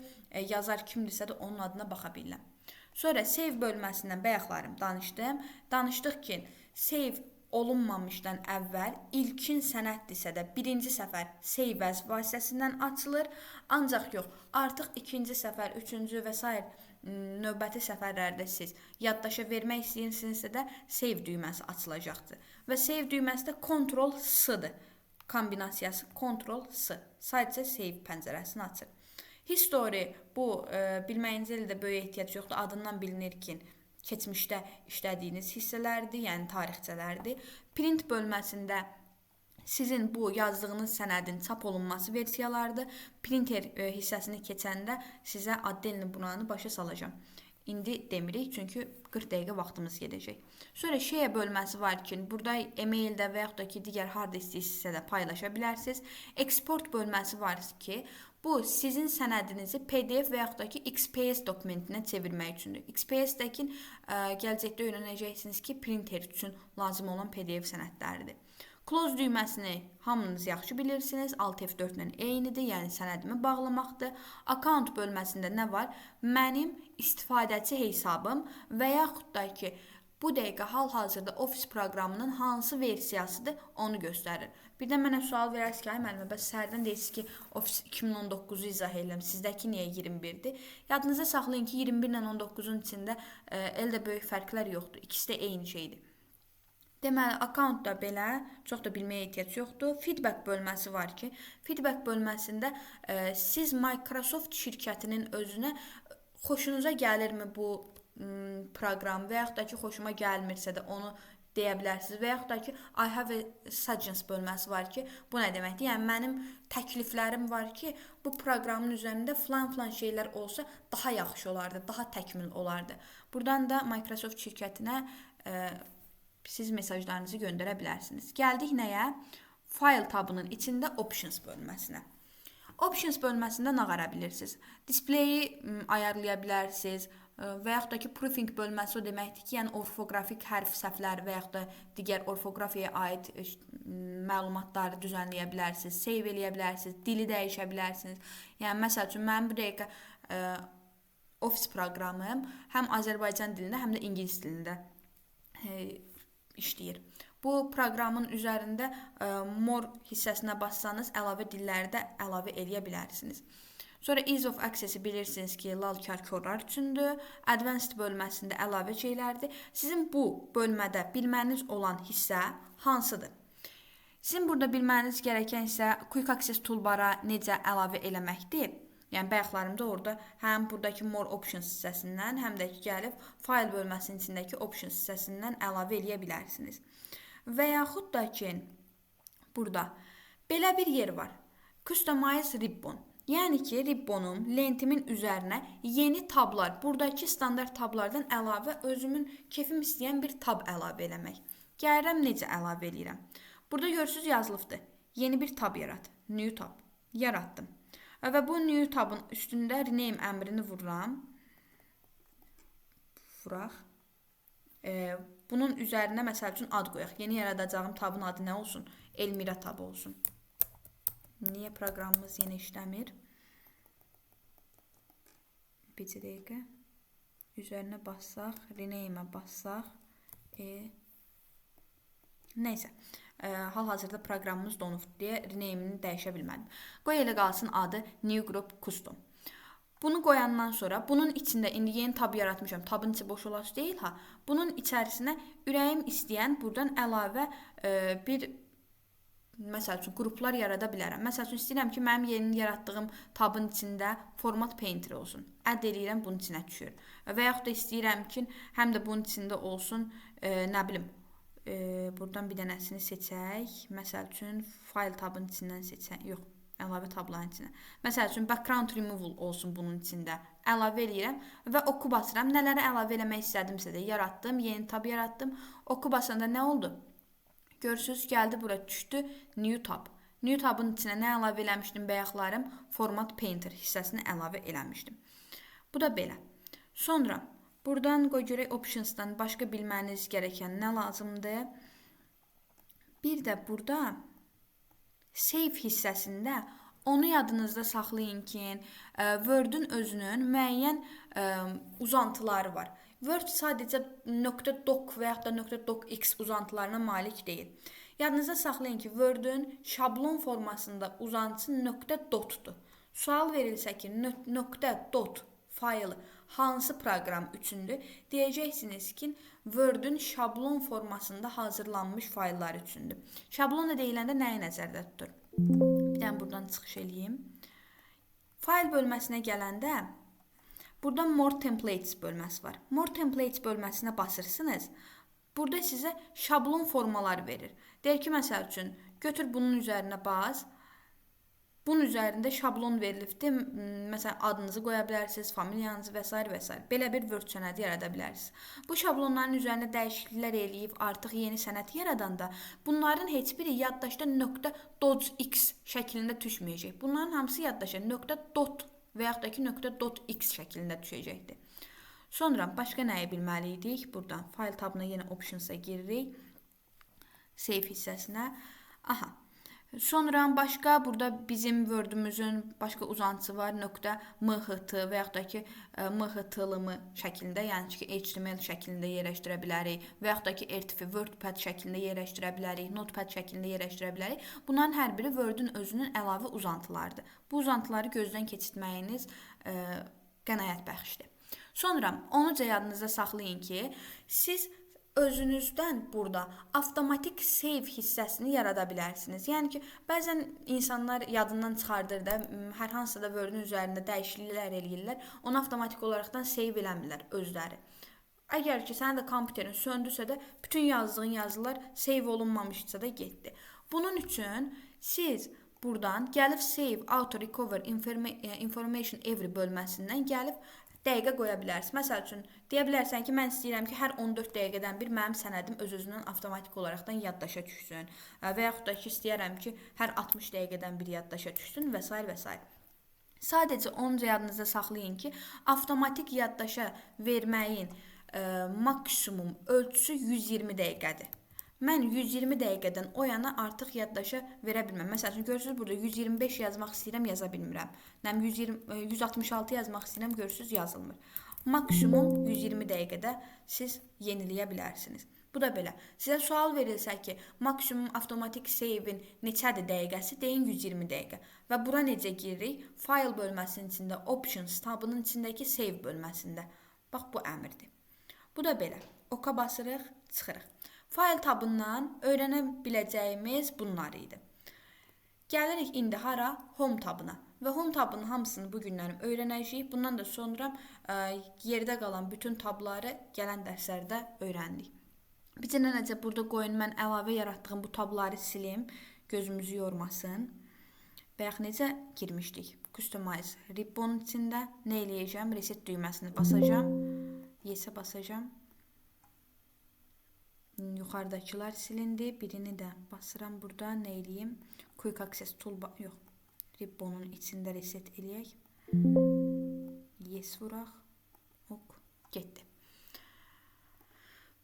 yazar kimdirsə də onun adına baxa bilirəm. Sonra save bölməsindən bayaqlarım danışdım. Danışdıq ki, save olunmamışdan əvvəl ilkin sənəddirsə də birinci səfər save as vasitəsindən açılır. Ancaq yox, artıq ikinci səfər, üçüncü və s. növbəti səfərlərdə siz yaddaşa vermək istəyirsinizsə də save düyməsi açılacaqdır. Və save düyməsi də Ctrl-S-dır. Kombinasiyası Ctrl-S. Sadəcə save pəncərəsini açır. History, bu bilməyinizə elə də böyük ehtiyac yoxdur. Adından bilinir ki, keçmişdə işlədiyiniz hissələrdir, yəni tarixçələrdir. Print bölməsində sizin bu yazdığınız sənədin çap olunması versiyalardır. Printer hissəsini keçəndə sizə addelini buranı başa salacağım. İndi demirik, çünki 40 dəqiqə vaxtımız gedəcək. Sonra share bölməsi var ki, burada e-maildə və yaxud da ki, digər hard diskdə də paylaşa bilərsiniz. Export bölməsi var ki, bu sizin sənədinizi PDF və yaxud da ki, XPS dokumentinə çevirmək üçündür. XPS-dəkin gələcəkdə öyrənəcəksiniz ki, printer üçün lazım olan PDF sənədləridir. Close düyməsini hamınız yaxşı bilirsiniz. Alt F4 ilə eynidir, yəni sənədimi bağlamaqdır. Account bölməsində nə var? Mənim istifadəçi hesabım və yaxud da ki, bu dəqiqə hal-hazırda Office proqramının hansı versiyasıdır, onu göstərir. Bir də mənə sual verərsiniz ki, ay müəllimə, bəs səhərdən deyirsiniz ki, Office 2019-u izah edirəm, sizdəki niyə 21-dir? Yadınızda saxlayın ki, 21 ilə 19-un içində eldə böyük fərqlər yoxdur. İkisi də eyni şeydir. Deməli, account da belə, çox da bilməyə ehtiyac yoxdur. Feedback bölməsi var ki, feedback bölməsində siz Microsoft şirkətinin özünə xoşunuza gəlirmi bu proqram və yaxud da ki, xoşuma gəlmirsə də onu deyə bilərsiniz. Və yaxud da ki, I have a suggestions bölməsi var ki, bu nə deməkdir? Yəni, mənim təkliflərim var ki, bu proqramın üzərində filan şeylər olsa daha yaxşı olardı, daha təkmil olardı. Buradan da Microsoft şirkətinə siz mesajlarınızı göndərə bilərsiniz. Gəldik nəyə? File tabının içində Options bölməsinə. Options bölməsində nə qara bilirsiniz? Displayi ayarlaya bilərsiniz və yaxud da ki, proofing bölməsi o deməkdir ki, yəni orfoqrafik hərf səhvlər və yaxud da digər orfoqrafiyaya aid məlumatları düzənləyə bilərsiniz, save eləyə bilərsiniz, dili dəyişə bilərsiniz. Yəni, məsəl üçün, mənim bu dəqiqə Office proqramım həm Azərbaycan dilində, həm də İngilis dilində işləyir. Bu proqramın üzərində more hissəsinə bassanız əlavə dilləri də əlavə eləyə bilərsiniz. Sonra ease of access-i bilirsiniz ki, lal kərkorlar üçündür. Advanced bölməsində əlavə şeylərdir. Sizin bu bölmədə bilməniz olan hissə hansıdır? Sizin burada bilməniz gerəkən isə Quick Access toolbara necə əlavə eləməkdir. Yəni, bayaqlarımda orada həm buradakı More Options hissəsindən, həm də ki, gəlib File bölməsinin içindəki Options hissəsindən əlavə eləyə bilərsiniz. Və yaxud da ki, burada belə bir yer var. Customize Ribbon. Yəni ki, ribbonum, lentimin üzərinə yeni tablar, buradakı standart tablardan əlavə özümün kefim istəyən bir tab əlavə eləmək. Gəlirəm necə əlavə eləyirəm. Burada görürsüz yazılıbdır. Yeni bir tab yarat. New tab. Yaratdım. Və bu new tabın üstündə rename əmrini vururam. Vuraq. Bunun üzərinə məsəl üçün ad qoyaq. Yeni yaradacağım tabın adı nə olsun? Elmira tabı olsun. Niyə proqramımız yenə işləmir? Bir dəqiqə. Üzərinə bassaq, rename'ə bassaq. Neysə. Hal-hazırda proqramımız donubdur deyə rename'ini dəyişə bilmədim. Qoy elə qalsın adı New Group Custom. Bunu qoyandan sonra bunun içində indi yeni tab yaratmışam. Tabın içi boş olası deyil ha. Bunun içərisinə ürəyim istəyən buradan əlavə bir məsəl üçün qruplar yarada bilərəm. Məsəl üçün istəyirəm ki, mənim yeni yaratdığım tabın içində format painter olsun. Ədd eləyirəm, bunun içinə düşür. Və yaxud da istəyirəm ki, həm də bunun içində olsun, nə bilim, buradan bir dənəsini seçək. Məsəl üçün file tabın içindən seçək. Yox, əlavə tabların içinə. Məsəl üçün background removal olsun bunun içində. Əlavə eləyirəm və oku basıram. Nələrə əlavə eləmək istədimsə də yaratdım, yeni tab yaratdım. Oku basanda nə oldu? Görürsünüz, gəldi bura düşdü new tab. New tabın içinə nə əlavə eləmişdim bayaqlarım? Format painter hissəsini əlavə eləmişdim. Bu da belə. Sonra buradan qoy görək optionsdan başqa bilməniz gərəkən nə lazımdır? Bir də burada save hissəsində onu yadınızda saxlayın ki, Word-ün özünün müəyyən uzantıları var. Word sadəcə .doc və yaxud da .docx uzantılarına malik deyil. Yadınızda saxlayın ki, Word-ün şablon formasında uzantısı .dotdur. Sual verilsə ki, .dot faylı hansı proqram üçündür? Deyəcəksiniz ki, Word-ün şablon formasında hazırlanmış fayllar üçündür. Şablon da deyiləndə nəyi nəzərdə tutur? Bir dənə buradan çıxış eləyim. Fayl bölməsinə gələndə burada More Templates bölməsi var. More Templates bölməsinə basırsınız. Burada sizə şablon formalar verir. Deyir ki, məsəl üçün, götür bunun üzərinə bas. Bunun üzərində şablon verilibdir. Məsələn, adınızı qoya bilərsiniz, familiyanızı və s. və s. Belə bir Word sənədi yarada bilərsiniz. Bu şablonların üzərində dəyişikliklər eləyib artıq yeni sənəd yaradanda bunların heç biri yaddaşda .docx şəklində düşməyəcək. Bunların hamısı yaddaşa .dot və yaxud da ki .docx şəklində düşəcəkdir. Sonra başqa nəyi bilməli idik? Buradan file tabına yenə options'a giririk. Save hissəsinə. Aha. Sonra başqa burada bizim Word-ümüzün başqa uzantısı var. .mht və yaxud da ki mht-lımı şəklində, yəni ki HTML şəklində yerləşdirə bilərik və yaxud da ki RTF WordPad şəklində yerləşdirə bilərik, Notepad şəklində yerləşdirə bilərik. Bunların hər biri Word-ün özünün əlavə uzantılarıdır. Bu uzantıları gözdən keçirtməyiniz qənaət bəxşdir. Sonra onuca yadınızda saxlayın ki, siz özünüzdən burada avtomatik save hissəsini yarada bilərsiniz. Yəni ki, bəzən insanlar yadından çıxardır da, hər hansısa da Word-ün üzərində dəyişikliklər eləyirlər, onu avtomatik olaraqdan save eləmirlər özləri. Əgər ki, sənin də kompüterin söndürsə də, bütün yazdığın yazılar save olunmamışsa da getdi. Bunun üçün siz buradan gəlib Save Auto Recover Information Every bölməsindən gəlib dəqiqə qoya bilərsiniz. Məsəl üçün, deyə bilərsən ki, mən istəyirəm ki, hər 14 dəqiqədən bir mənim sənədim öz-özündən avtomatik olaraqdan yaddaşa düşsün. Və yaxud da ki, istəyirəm ki, hər 60 dəqiqədən bir yaddaşa düşsün və s. və s. Sadəcə onca yadınızda saxlayın ki, avtomatik yaddaşa verməyin maksimum ölçüsü 120 dəqiqədir. Mən 120 dəqiqədən o yana artıq yaddaşa verə bilməm. Məsəl üçün, görürsünüz, burada 125 yazmaq istəyirəm, yaza bilmirəm. 166 yazmaq istəyirəm, görürsünüz, yazılmır. Maksimum 120 dəqiqədə siz yeniləyə bilərsiniz. Bu da belə. Sizə sual verilsə ki, maksimum avtomatik save-in neçədir dəqiqəsi, deyin 120 dəqiqə. Və bura necə giririk? File bölməsinin içində, Options tabının içindəki Save bölməsində. Bax, bu əmrdir. Bu da belə. Oka basırıq, çıxırıq. File tabından öyrənə biləcəyimiz bunlar idi. Gəlirik indi hara? Home tabına. Və Home tabının hamısını bu günlərim öyrənəcəyik. Bundan da sonra yerdə qalan bütün tabları gələn dərslərdə öyrəndik. Bir necə burada qoyun, mən əlavə yaratdığım bu tabları silim, gözümüzü yormasın. Bayaq necə girmişdik? Customize ribbon içində nə eləyəcəm? Reset düyməsini basacağım. Yesə basacağım. Yuxarıdakılar silindi. Birini də basıram burada. Nə eləyim? Quick Access Toolbar, yox. Ribbonun içində reset eləyək. Yes vuraq. Ok, getdi.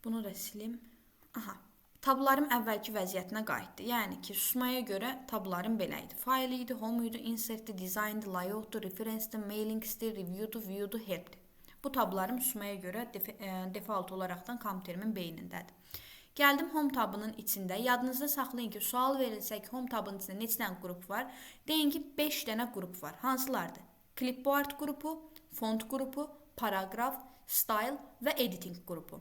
Bunu da silim. Aha. Tablarım əvvəlki vəziyyətinə qayıtdı. Yəni ki, susmaya görə tablarım belə idi. File idi, home idi, insert-di, design-di, layout-du, reference-di, mailing-di, review-du, view-du, help-di. Bu tablarım susmaya görə default olaraqdan kompüterimin beynindədir. Gəldim home tabının içində. Yadınızda saxlayın ki, sual verilsə ki, home tabının içində neçə dənə qrup var? Deyin ki, 5 dənə qrup var. Hansılardır? Clipboard qrupu, font qrupu, paragraf, style və editing qrupu.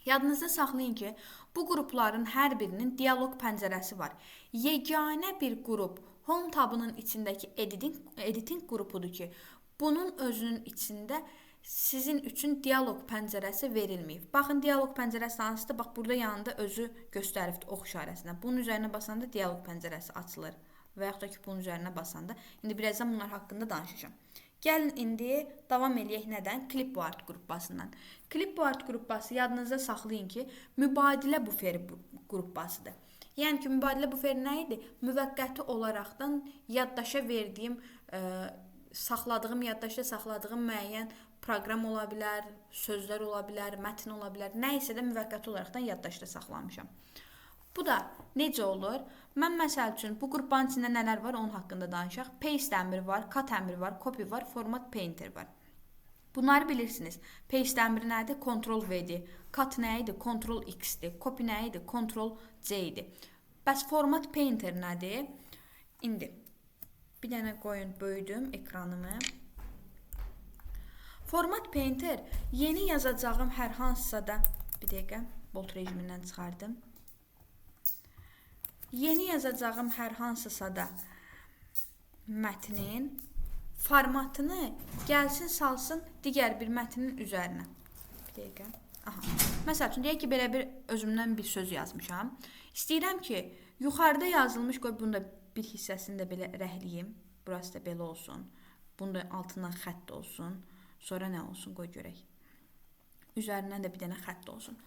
Yadınızda saxlayın ki, bu qrupların hər birinin dialoq pəncərəsi var. Yeganə bir qrup home tabının içindəki editing qrupudur ki, bunun özünün içində sizin üçün dialoq pəncərəsi verilməyib. Baxın, dialoq pəncərəsi hansıdır? Bax, burada yanında özü göstəribdir ox işarəsində. Bunun üzərinə basanda dialoq pəncərəsi açılır. Və yaxud da ki, bunun üzərinə basanda. İndi birazdan bunlar haqqında danışacağım. Gəlin indi davam eləyək nədən? Clipboard qrupbasından. Clipboard qrupbası yadınızda saxlayın ki, mübadilə buferi qrupbasıdır. Yəni ki, mübadilə buferi nə idi? Müvəqqəti olaraqdan yaddaşa verdiyim, yaddaşda saxladığım müəyyən proqram ola bilər, sözlər ola bilər, mətn ola bilər. Nə isə də müvəqqəti olaraqdan yaddaşda saxlamışam. Bu da necə olur? Mən məsəl üçün bu qrupların içində nələr var onun haqqında danışaq. Paste əmri var, cut əmri var, copy var, format painter var. Bunları bilirsiniz. Paste əmri nədir? Ctrl-V-dir. Cut nə idi? Ctrl-X-dir. Copy nə idi? Ctrl-C-dir. Bəs format painter nədir? İndi bir dənə qoyun, böyüdüm ekranımı. Format painter yeni yazacağım hər hansısa da, bir dəqiqə, bolt rejimindən çıxardım. Yeni yazacağım hər hansısa da mətnin formatını gəlsin, salsın digər bir mətnin üzərinə. Bir dəqiqə. Aha. Məsəl üçün, deyək ki, belə bir özümdən bir söz yazmışam. İstəyirəm ki, yuxarıda yazılmış, qoy bunu da bir hissəsini də belə rəhliyim. Burası da belə olsun. Bunu da altından xətt olsun. Sonra nə olsun, qoy görək. Üzərindən də bir dənə xətt olsun.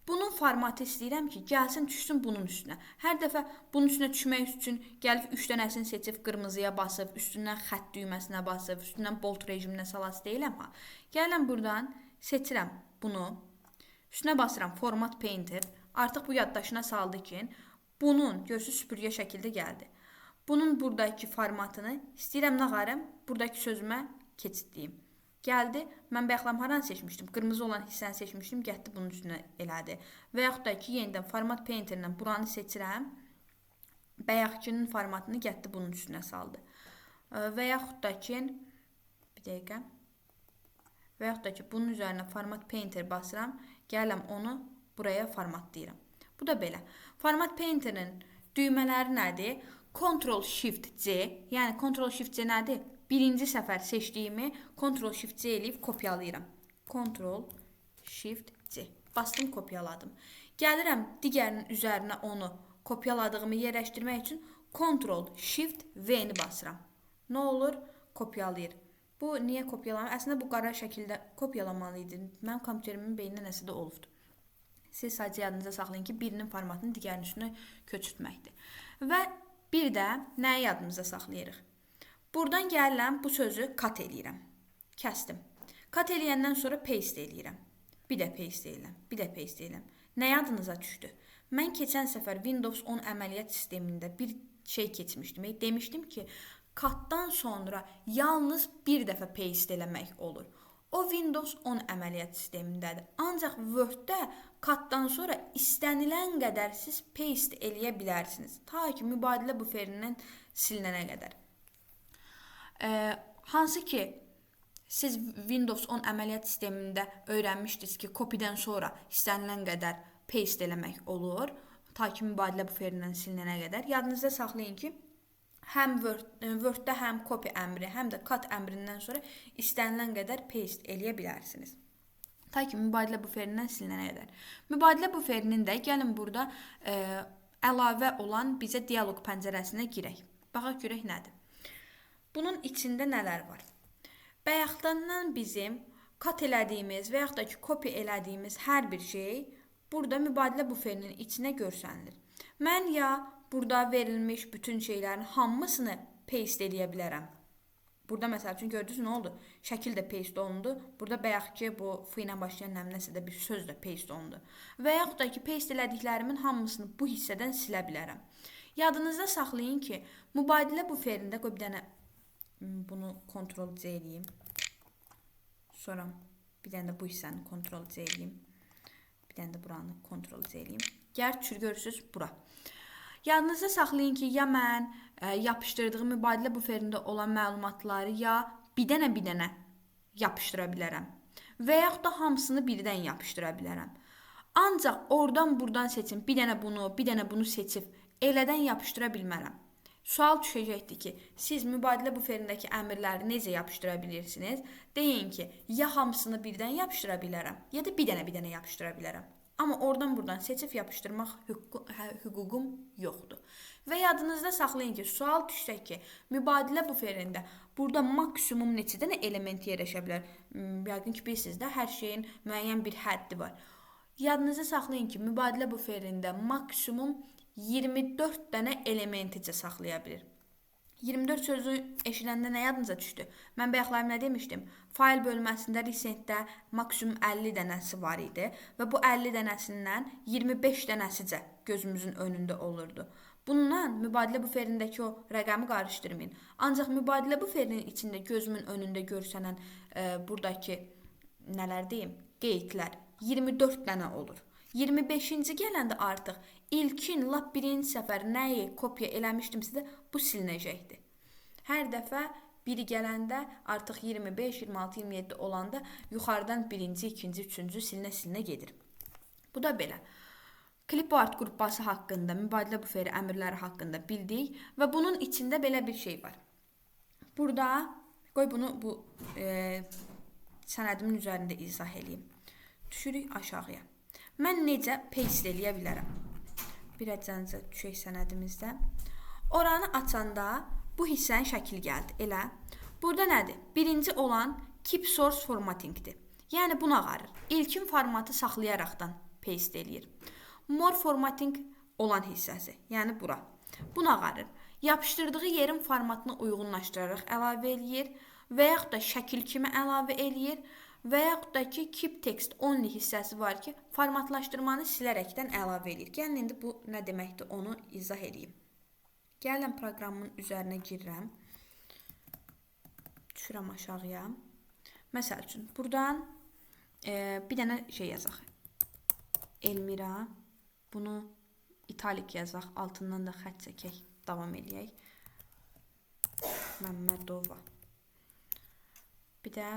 Bunun formatı istəyirəm ki, gəlsin, düşsün bunun üstünə. Hər dəfə bunun üstünə düşmək üçün gəlib 3 dənəsini seçib qırmızıya basıb, üstündən xətt düyməsinə basıb, üstündən bolt rejiminə salası deyiləm ha. Gələm buradan, seçirəm bunu, üstünə basıram format painter. Artıq bu yaddaşına saldı ki, bunun, görürsünüz, süpürgə şəkildə gəldi. Bunun buradakı formatını istəyirəm nağarım, buradakı sözümə keçidliyim. Gəldi, mən bayaqlam haranı seçmişdim? Qırmızı olan hissəni seçmişdim, getdi bunun üstünə elədi. Və yaxud da ki, yenidən format painterlə buranı seçirəm, bayaqkinin formatını getdi bunun üstünə saldı. Və yaxud da ki, bir dəqiqə, və yaxud da ki, bunun üzərinə format painter basıram, gələm onu buraya formatlayıram. Bu da belə. Format painterin düymələri nədir? Ctrl-Shift-C, yəni Ctrl-Shift-C nədir? Birinci səfər seçdiyimi Ctrl-Shift-C eləyib kopyalayıram. Ctrl-Shift-C. Bastım, kopyaladım. Gəlirəm digərinin üzərinə onu kopyaladığımı yerləşdirmək üçün Ctrl-Shift-V-ni basıram. Nə olur? Kopyalayır. Bu niyə kopyalamır? Əslində bu qara şəkildə kopyalamalı idi. Mənim kompüterimin beynində nəsə də olubdur. Siz sadəcə yadınıza saxlayın ki, birinin formatını digərinin üstünə köçürtməkdir. Və bir də nəyi yadımıza saxlayırıq? Buradan gəlirəm, bu sözü cut eləyirəm. Kəsdim. Cut eləyəndən sonra paste eləyirəm. Bir də paste eləyirəm. Bir də paste eləyirəm. Nə yadınıza düşdü? Mən keçən səfər Windows 10 əməliyyat sistemində bir şey keçmişdim. Demişdim ki, cutdan sonra yalnız bir dəfə paste eləmək olur. O Windows 10 əməliyyat sistemindədir. Ancaq Word-də cutdan sonra istənilən qədər siz paste eləyə bilərsiniz. Ta ki, mübadilə buferindən silinənə qədər. Hansı ki, siz Windows 10 əməliyyat sistemində öyrənmişdiniz ki, copydən sonra istənilən qədər paste eləmək olur. Ta ki, mübadilə buferindən silinənə qədər. Yadınızda saxlayın ki, həm Word-də həm copy əmri, həm də cut əmrindən sonra istənilən qədər paste eləyə bilərsiniz. Ta ki, mübadilə buferindən silinənə qədər. Mübadilə buferinin də gəlin burada əlavə olan bizə dialoq pəncərəsinə girək. Baxaq görək nədir. Bunun içində nələr var? Bayaqdan bizim cut elədiyimiz və yaxud da ki, copy elədiyimiz hər bir şey burada mübadilə buferinin içinə görsənilir. Mən ya burada verilmiş bütün şeylərin hamısını paste edə bilərəm. Burada məsəl üçün gördünüz nə oldu? Şəkil də paste olundu. Burada bayaq ki bu f ilə başlayan nəmnəsə də bir söz də paste olundu. Və yaxud da ki paste elədiklərimin hamısını bu hissədən silə bilərəm. Yadınızda saxlayın ki, mübadilə buferində qoy bir dənə bunu Ctrl C eləyim. Sonra bir dənə də bu hissəni Ctrl C eləyim. Bir dənə də buranı Ctrl C eləyim. Gəl görürsüz bura. Yadınızda saxlayın ki, ya mən yapışdırdığım mübadilə buferində olan məlumatları ya bir dənə yapışdıra bilərəm. Və yaxud da hamısını birdən yapışdıra bilərəm. Ancaq oradan buradan seçim, bir dənə bunu seçib elədən yapışdıra bilmərəm. Sual düşəcəkdir ki, siz mübadilə buferindəki əmrləri necə yapışdıra bilirsiniz? Deyin ki, ya hamısını birdən yapışdıra bilərəm, ya da bir dənə yapışdıra bilərəm. Amma oradan buradan seçib yapışdırmaq hüququm yoxdur. Və yadınızda saxlayın ki, sual düşsə ki, mübadilə buferində burada maksimum neçə dənə element yerləşə bilər? Yəqin ki, bilirsiniz də, hər şeyin müəyyən bir həddi var. Yadınızda saxlayın ki, mübadilə buferində maksimum 24 dənə elementicə saxlaya bilir. 24 sözü eşiləndə nə yadınıza düşdü? Mən bayaqlar nə demişdim? Fayl bölməsində recentdə maksimum 50 dənəsi var idi və bu 50 dənəsindən 25 dənəsicə gözümüzün önündə olurdu. Bundan mübadilə buferindəki o rəqəmi qarışdırmayın. Ancaq mübadilə buferinin içində gözümün önündə görsənən buradakı nələr deyim? Qeydlər 24 dənə olur. 25-ci gələndə artıq ilkin lap birinci səfər nəyi kopya eləmişdimsə də bu silinəcəkdir. Hər dəfə biri gələndə artıq 25, 26, 27 olanda yuxarıdan birinci, ikinci, üçüncü silinə gedir. Bu da belə. Clipboard qrupbası haqqında, mübadilə buferi əmrləri haqqında bildik və bunun içində belə bir şey var. Burada, qoy bunu bu sənədimin üzərində izah edeyim. Düşürük aşağıya. Mən necə paste eləyə bilərəm? Bir əcəncə düşək sənədimizdə. Oranı açanda bu hissənin şəkli gəldi. Elə. Burada nədir? Birinci olan keep source formattingdir. Yəni buna qarır. İlkin formatı saxlayaraqdan paste eləyir. More formatting olan hissəsi. Yəni bura. Buna qarır. Yapışdırdığı yerin formatını uyğunlaşdıraraq əlavə eləyir və yaxud da şəkil kimi əlavə eləyir. Və yaxud da ki, keep text only hissəsi var ki, formatlaşdırmanı silərəkdən əlavə edir. Gəlin, indi bu nə deməkdir, onu izah edeyim. Gəlin, proqramın üzərinə girirəm. Düşürəm aşağıya. Məsəl üçün, buradan bir dənə şey yazaq. Elmira. Bunu italik yazaq. Altından da xətt çəkək. Davam edək. Məmmədova. Bir də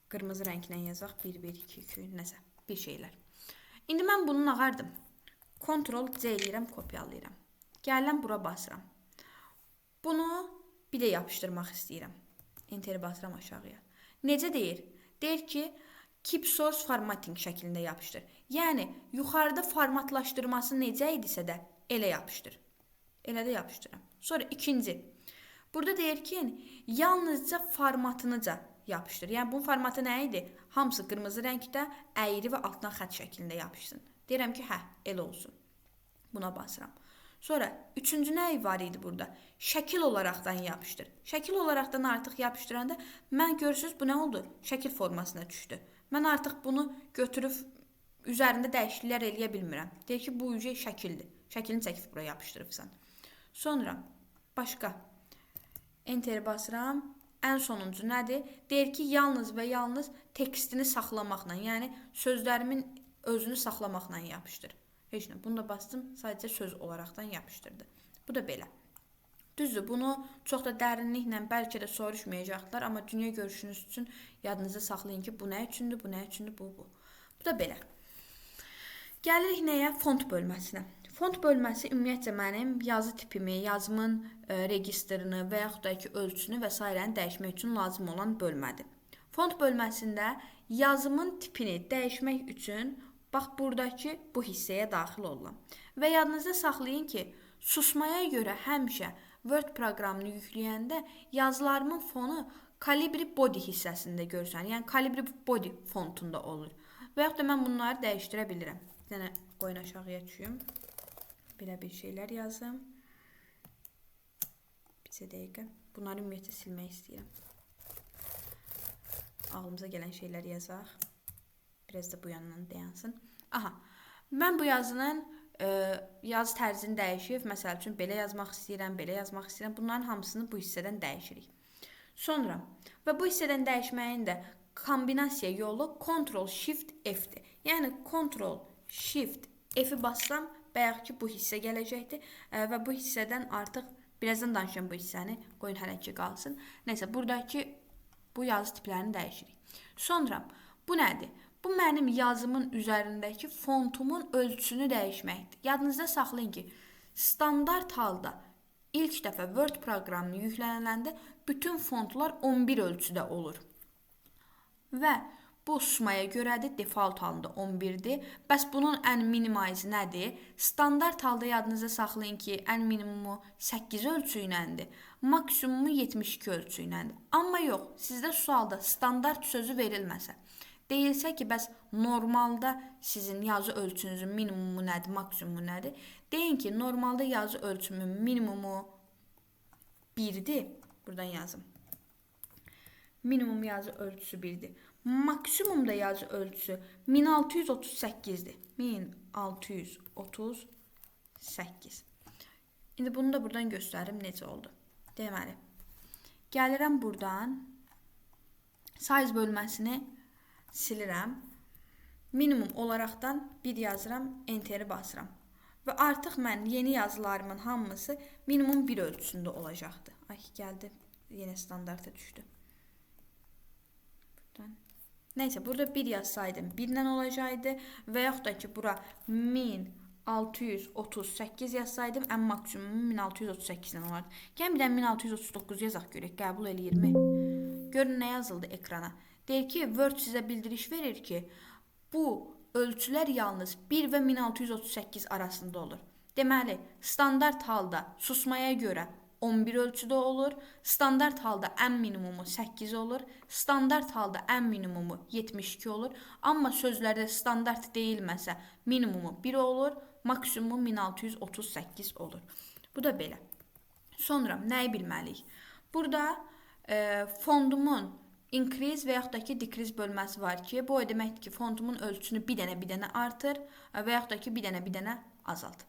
qırmızı rənglə yazaq. 1, 1, 2, 2, nəsə. Bir şeylər. İndi mən bunu ağardım. Ctrl C eləyirəm, kopyalayıram. Gələm, bura basıram. Bunu bir də yapışdırmaq istəyirəm. Enteri basıram aşağıya. Necə deyir? Deyir ki, keep source formatting şəklində yapışdır. Yəni, yuxarıda formatlaşdırması necə idisə də elə yapışdır. Elə də yapışdıram. Sonra ikinci. Burada deyir ki, yalnızca formatınıca yapışdır. Yəni, bunun formatı nə idi? Hamısı qırmızı rəngdə, əyri və altdan xətt şəklində yapışsın. Deyirəm ki, hə, elə olsun. Buna basıram. Sonra, üçüncü nə var idi burada? Şəkil olaraqdan yapışdır. Şəkil olaraqdan artıq yapışdıranda, mən görürsünüz, bu nə oldu? Şəkil formasına düşdü. Mən artıq bunu götürüb, üzərində dəyişikliklər eləyə bilmirəm. Deyir ki, bu ücə şəkildir. Şəklini çəkib buraya yapışdırıbsan. Sonra, başqa. Enteri basıram. Ən sonuncu nədir? Deyir ki, yalnız və yalnız tekstini saxlamaqla, yəni sözlərimin özünü saxlamaqla yapışdır. Heç nə, bunu da bastım, sadəcə söz olaraqdan yapışdırdı. Bu da belə. Düzdür, bunu çox da dərinliklə bəlkə də soruşmayacaqlar, amma dünya görüşünüz üçün yadınızda saxlayın ki, bu nə üçündür, bu nə üçündür, bu. Bu da belə. Gəlirik nəyə? Font bölməsinə. Font bölməsi ümumiyyətcə mənim yazı tipimi, yazımın registrini və yaxud da ki, ölçüsünü və s. dəyişmək üçün lazım olan bölmədir. Font bölməsində yazımın tipini dəyişmək üçün bax buradakı bu hissəyə daxil olun. Və yadınızda saxlayın ki, susmaya görə həmişə Word proqramını yükləyəndə yazılarımın fonu Calibri Body hissəsində görsənir. Yəni Calibri Body fontunda olur. Və yaxud da mən bunları dəyişdirə bilirəm. Bir dənə qoyun aşağıya düşüm. Belə bir şeylər yazım. Bir dəqiqə. Bunları ümumiyyətlə silmək istəyirəm. Ağlımıza gələn şeylər yazaq. Biraz da bu yandan dayansın. Aha. Mən bu yazının yazı tərzini dəyişib. Məsəl üçün belə yazmaq istəyirəm, belə yazmaq istəyirəm. Bunların hamısını bu hissədən dəyişirik. Sonra və bu hissədən dəyişməyin də kombinasiya yolu Ctrl-Shift-F-dir. Yəni Ctrl-Shift-F-i bassam, bayaq ki bu hissə gələcəkdir və bu hissədən artıq birazdan danışacağım bu hissəni. Qoyun hələ ki qalsın. Nəysə, buradakı bu yazı tiplərini dəyişirik. Sonra bu nədir? Bu mənim yazımın üzərindəki fontumun ölçüsünü dəyişməkdir. Yadınızda saxlayın ki, standart halda ilk dəfə Word proqramını yüklənəndə bütün fontlar 11 ölçüdə olur. Və bu susmaya görədir, default halında 11-dir. Bəs bunun ən minimize nədir? Standart halda yadınızda saxlayın ki, ən minimumu 8 ölçü iləndir, maksimumu 72 ölçü iləndir. Amma yox, sizdə sualda standart sözü verilməsə, deyilsə ki, bəs normalda sizin yazı ölçünüzün minimumu nədir, maksimumu nədir? Deyin ki, normalda yazı ölçümün minimumu 1-dir. Buradan yazım. Minimum yazı ölçüsü 1-dir. Maksimumda yazı ölçüsü 1638'dir. 1638. İndi bunu da buradan göstərim necə oldu. Deməli, gəlirəm buradan size bölməsini silirəm. Minimum olaraqdan 1 yazıram, enteri basıram. Və artıq mən yeni yazılarımın hamısı minimum 1 ölçüsündə olacaqdır. Ay, gəldi, yenə standarta düşdü. Buradan. Nəysə, burada 1 yazsaydım 1-lə olacaqdı və yaxud da ki, bura 1638 yazsaydım, ən maksimumu 1638-lə olardı. Gəlin bir də 1639 yazaq görək, qəbul eləyirmi? Görün nə yazıldı ekrana. Deyir ki, Word sizə bildiriş verir ki, bu ölçülər yalnız 1 və 1638 arasında olur. Deməli, standart halda susmaya görə 11 ölçüdə olur, standart halda ən minimumu 8 olur, standart halda ən minimumu 72 olur, amma sözlərdə standart deyilməsə minimumu 1 olur, maksimumu 1638 olur. Bu da belə. Sonra nəyi bilməliyik? Burada fondumun increase və yaxud da ki decrease bölməsi var ki, bu o deməkdir ki, fontumun ölçüsünü bir dənə artır və yaxud da ki bir dənə azalt.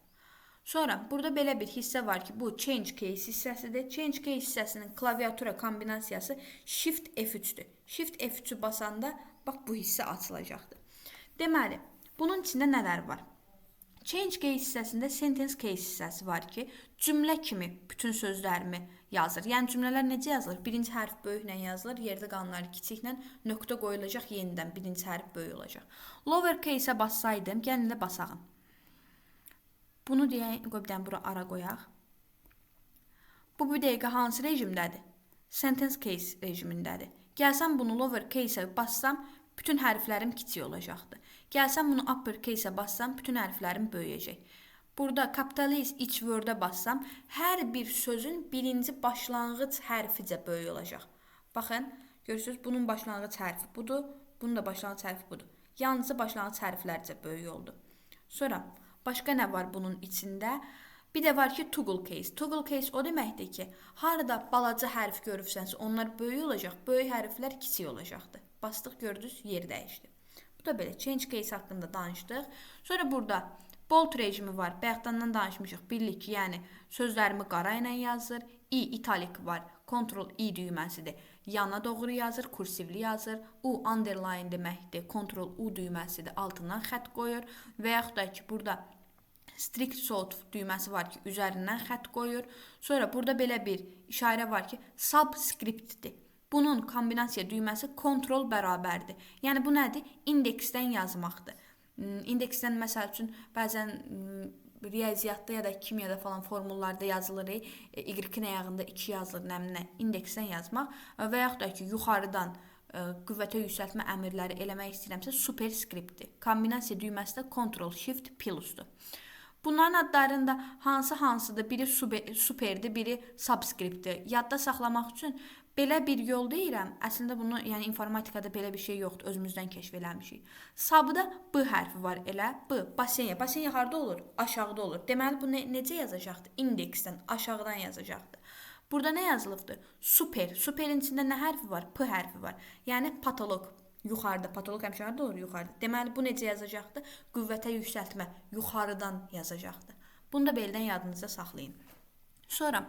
Sonra burada belə bir hissə var ki, bu change case hissəsidir. Change case hissəsinin klaviatura kombinasiyası Shift F3-dür. Shift F3-ü basanda bax bu hissə açılacaqdır. Deməli, bunun içində nələr var? Change case hissəsində sentence case hissəsi var ki, cümlə kimi bütün sözlərimi yazır. Yəni cümlələr necə yazılır? Birinci hərf böyüklə yazılır, yerdə qalanlar kiçiklə, nöqtə qoyulacaq, yenidən birinci hərf böyük olacaq. Lower case-ə bassaydım, gəlin də basağım. Bunu deyək, qoy bir dənə bura ara qoyaq. Bu bir dəqiqə hansı rejimdədir? Sentence case rejimindədir. Gəlsəm bunu lower case-ə bassam, bütün hərflərim kiçik olacaqdır. Gəlsəm bunu upper case-ə bassam, bütün hərflərim böyüyəcək. Burada capitalist iç word-ə bassam, hər bir sözün birinci başlanğıc hərficə böyük olacaq. Baxın, görürsünüz, bunun başlanğıc hərfi budur, bunun da başlanğıc hərfi budur. Yalnızca başlanğıc hərflərcə böyük oldu. Sonra, başqa nə var bunun içində? Bir də var ki, toggle case. Toggle case o deməkdir ki, harada balaca hərf görürsənsə, onlar böyük olacaq, böyük hərflər kiçik olacaqdır. Bastıq, gördünüz, yer dəyişdi. Bu da belə, change case haqqında danışdıq. Sonra burada bold rejimi var, bayaqdan danışmışıq, birlik, yəni sözlərimi qara ilə yazır, italik var, Ctrl-I düyməsidir, yana doğru yazır, kursivli yazır, U underline deməkdir, Ctrl-U düyməsidir, altından xətt qoyur və yaxud da ki, burada strict sort düyməsi var ki, üzərindən xətt qoyur. Sonra burada belə bir işarə var ki, subscriptdir. Bunun kombinasiya düyməsi Ctrl bərabərdir. Yəni bu nədir? İndeksdən yazmaqdır. İndeksdən məsəl üçün bəzən riyaziyyatda ya da kimyada falan formullarda yazılır. Y-in ayağında 2 yazılır, nəminə indeksdən yazmaq və yaxud da ki, yuxarıdan qüvvətə yüksəltmə əmrləri eləmək istəyirəmsə superscriptdir. Kombinasiya düyməsi də Ctrl-Shift+-dur. Bunların adlarında hansıdır? Biri superdir, biri subscriptdir. Yadda saxlamaq üçün Belə bir yol deyirəm. Əslində bunu, yəni informatikada belə bir şey yoxdur, özümüzdən kəşf eləmişik. Sabıda B hərfi var elə. B, basenya. Basenya harda olur? Aşağıda olur. Deməli bu necə yazacaqdı? İndeksdən, aşağıdan yazacaqdı. Burada nə yazılıbdı? Super. Superin içində nə hərfi var? P hərfi var. Yəni patoloq. Yuxarıda. Patoloq həmişə harda olur? Yuxarıda. Deməli bu necə yazacaqdı? Qüvvətə yüksəltmə. Yuxarıdan yazacaqdı. Bunu da beldən yadınızda saxlayın. Sonra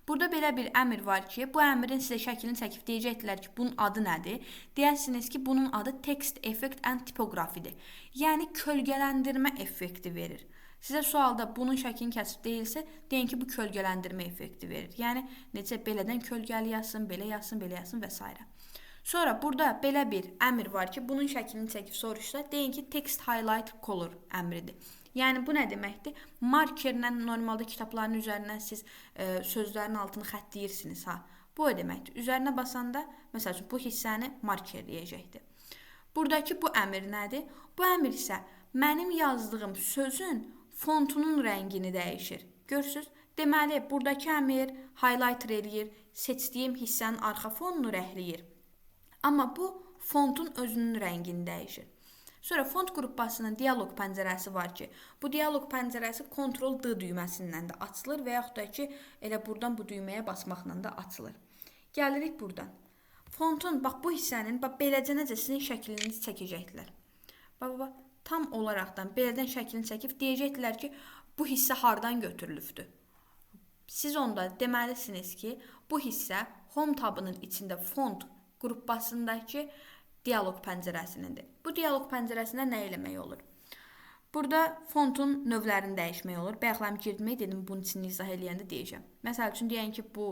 burada belə bir əmr var ki, bu əmrin sizə şəklini çəkib deyəcəkdilər ki, bunun adı nədir? Deyərsiniz ki, bunun adı text effect and typography-dir. Yəni kölgələndirmə effekti verir. Sizə sualda bunun şəklini kəsib deyilsə, deyin ki, bu kölgələndirmə effekti verir. Yəni necə belədən kölgəli yazsın, belə yazsın, belə yazsın və s. Sonra burada belə bir əmr var ki, bunun şəklini çəkib soruşsa, deyin ki, text highlight color əmridir. Yəni bu nə deməkdir? Markerlə normalda kitabların üzərindən siz sözlərin altını xətləyirsiniz ha. Bu o deməkdir. Üzərinə basanda məsəl üçün bu hissəni markerləyəcəkdir. Buradakı bu əmr nədir? Bu əmr isə mənim yazdığım sözün fontunun rəngini dəyişir. Görürsüz? Deməli, buradakı əmr highlighter eləyir, seçdiyim hissənin arxa fonunu rəngləyir. Amma bu fontun özünün rəngini dəyişir. Sonra font qrupbasının dialoq pəncərəsi var ki, bu dialoq pəncərəsi Ctrl-D düyməsindən də açılır və yaxud da ki, elə buradan bu düyməyə basmaqla da açılır. Gəlirik buradan. Fontun, bax bu hissənin, bax beləcə necə sizin şəklinizi çəkəcəkdilər. Bax, tam olaraqdan belədən şəklini çəkib deyəcəkdilər ki, bu hissə hardan götürülübdür. Siz onda deməlisiniz ki, bu hissə Home tabının içində font qrupbasındakı dialoq pəncərəsinindir. Bu dialoq pəncərəsində nə eləmək olur? Burada fontun növlərini dəyişmək olur. Bayaqlar girməyə dedim, bunun için izah eləyəndə deyəcəm. Məsəl üçün deyən ki, bu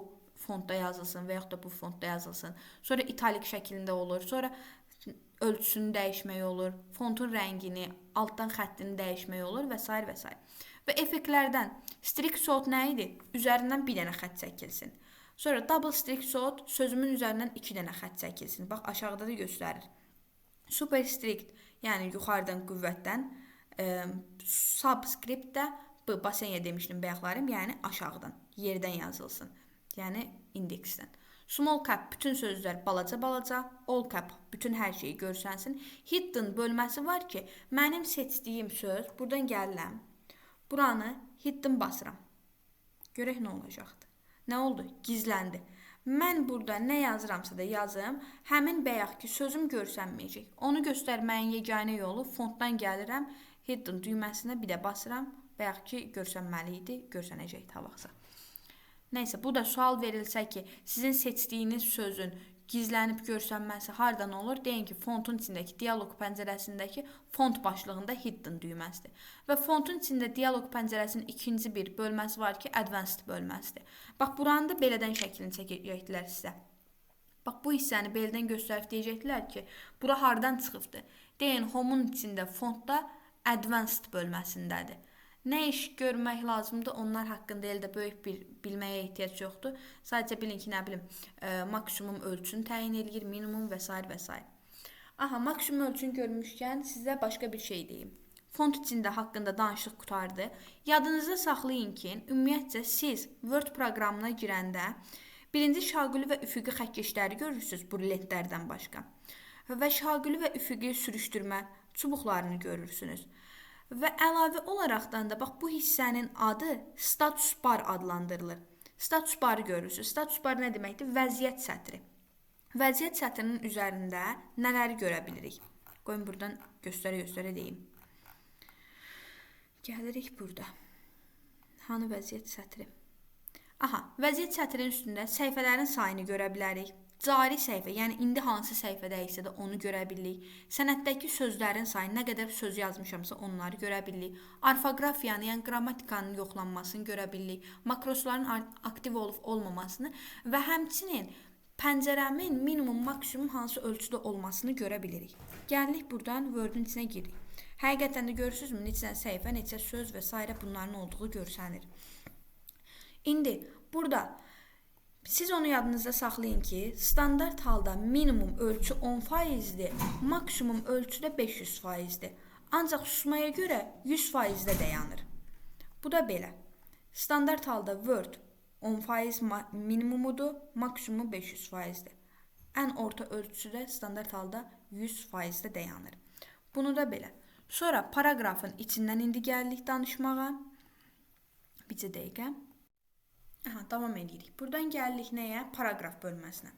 fontda yazılsın və yaxud da bu fontda yazılsın. Sonra italik şəklində olur. Sonra ölçüsünü dəyişmək olur. Fontun rəngini, altdan xəttini dəyişmək olur və s. və s. Və effektlərdən strict sort nə idi? Üzərindən bir dənə xətt çəkilsin. Sonra double strict sort sözümün üzərindən 2 dənə xətt çəkilsin. Bax aşağıda da göstərir. Super strict, yəni yuxarıdan qüvvətdən, subscript də bu basenya demişdim bayaqlarım, yəni aşağıdan, yerdən yazılsın. Yəni indeksdən. Small cap bütün sözlər balaca-balaca, all cap bütün hər şeyi görsənsin. Hidden bölməsi var ki, mənim seçdiyim söz, buradan gəlirəm. Buranı hidden basıram. Görək nə olacaqdır. Nə oldu? Gizləndi. Mən burada nə yazıramsa da yazım, həmin bayaqki sözüm görsənməyəcək. Onu göstərməyin yeganə yolu fontdan gəlirəm, hidden düyməsinə bir də basıram, bayaqki görsənməli idi, görsənəcək tavaqsa. Nəysə, bu da sual verilsə ki, sizin seçdiyiniz sözün gizlənib görsənməsi hardan olur? Deyin ki, fontun içindəki dialoq pəncərəsindəki font başlığında hidden düyməsidir. Və fontun içində dialoq pəncərəsinin ikinci bir bölməsi var ki, advanced bölməsidir. Bax, buranı da belədən şəklini çəkəcəkdilər sizə. Bax, bu hissəni belədən göstərib deyəcəkdilər ki, bura hardan çıxıbdır? Deyin, home'un içində fontda advanced bölməsindədir. Nə iş görmək lazımdır, onlar haqqında elə də böyük bir bilməyə ehtiyac yoxdur. Sadəcə bilin ki, nə bilim, maksimum ölçünü təyin edir, minimum və s. və s. Aha, maksimum ölçünü görmüşkən sizə başqa bir şey deyim. Font içində haqqında danışıq qutardı. Yadınızda saxlayın ki, ümumiyyətcə siz Word proqramına girəndə birinci şaquli və üfüqi xəttkeşləri görürsünüz bu lentlərdən başqa. Və şaquli və üfüqi sürüşdürmə çubuqlarını görürsünüz. Və əlavə olaraqdan da bax bu hissənin adı status bar adlandırılır. Status barı görürsünüz. Status bar nə deməkdir? Vəziyyət sətri. Vəziyyət sətrinin üzərində nələri görə bilirik? Qoyun buradan göstərə deyim. Gəlirik burada. Hanı vəziyyət sətri? Aha, vəziyyət sətrinin üstündə səhifələrin sayını görə bilərik. Cari səhifə, yəni indi hansı səhifədəyiksə də onu görə bilirik. Sənətdəki sözlərin sayı, nə qədər söz yazmışamsa onları görə bilirik. Orfoqrafiyanı, yəni qrammatikanın yoxlanmasını görə bilirik. Makrosların aktiv olub olmamasını və həmçinin pəncərəmin minimum, maksimum hansı ölçüdə olmasını görə bilirik. Gəlirik buradan Word-ün içinə giririk. Həqiqətən də görürsünüzmü? Neçə səhifə, neçə söz və s. bunların olduğu görsənir. İndi burada siz onu yadınızda saxlayın ki, standart halda minimum ölçü 10%'dir, maksimum ölçü də 500%'dir. Ancaq susmaya görə 100%'də dayanır. Bu da belə. Standart halda Word 10% minimumudur, maksimumu 500%-dir. Ən orta ölçüsü də standart halda 100%-də dayanır. Bunu da belə. Sonra paragrafın içindən indi gəlirik danışmağa. Bircə dəqiqə. Davam edirik. Buradan gəlirik nəyə? Paragraf bölməsinə.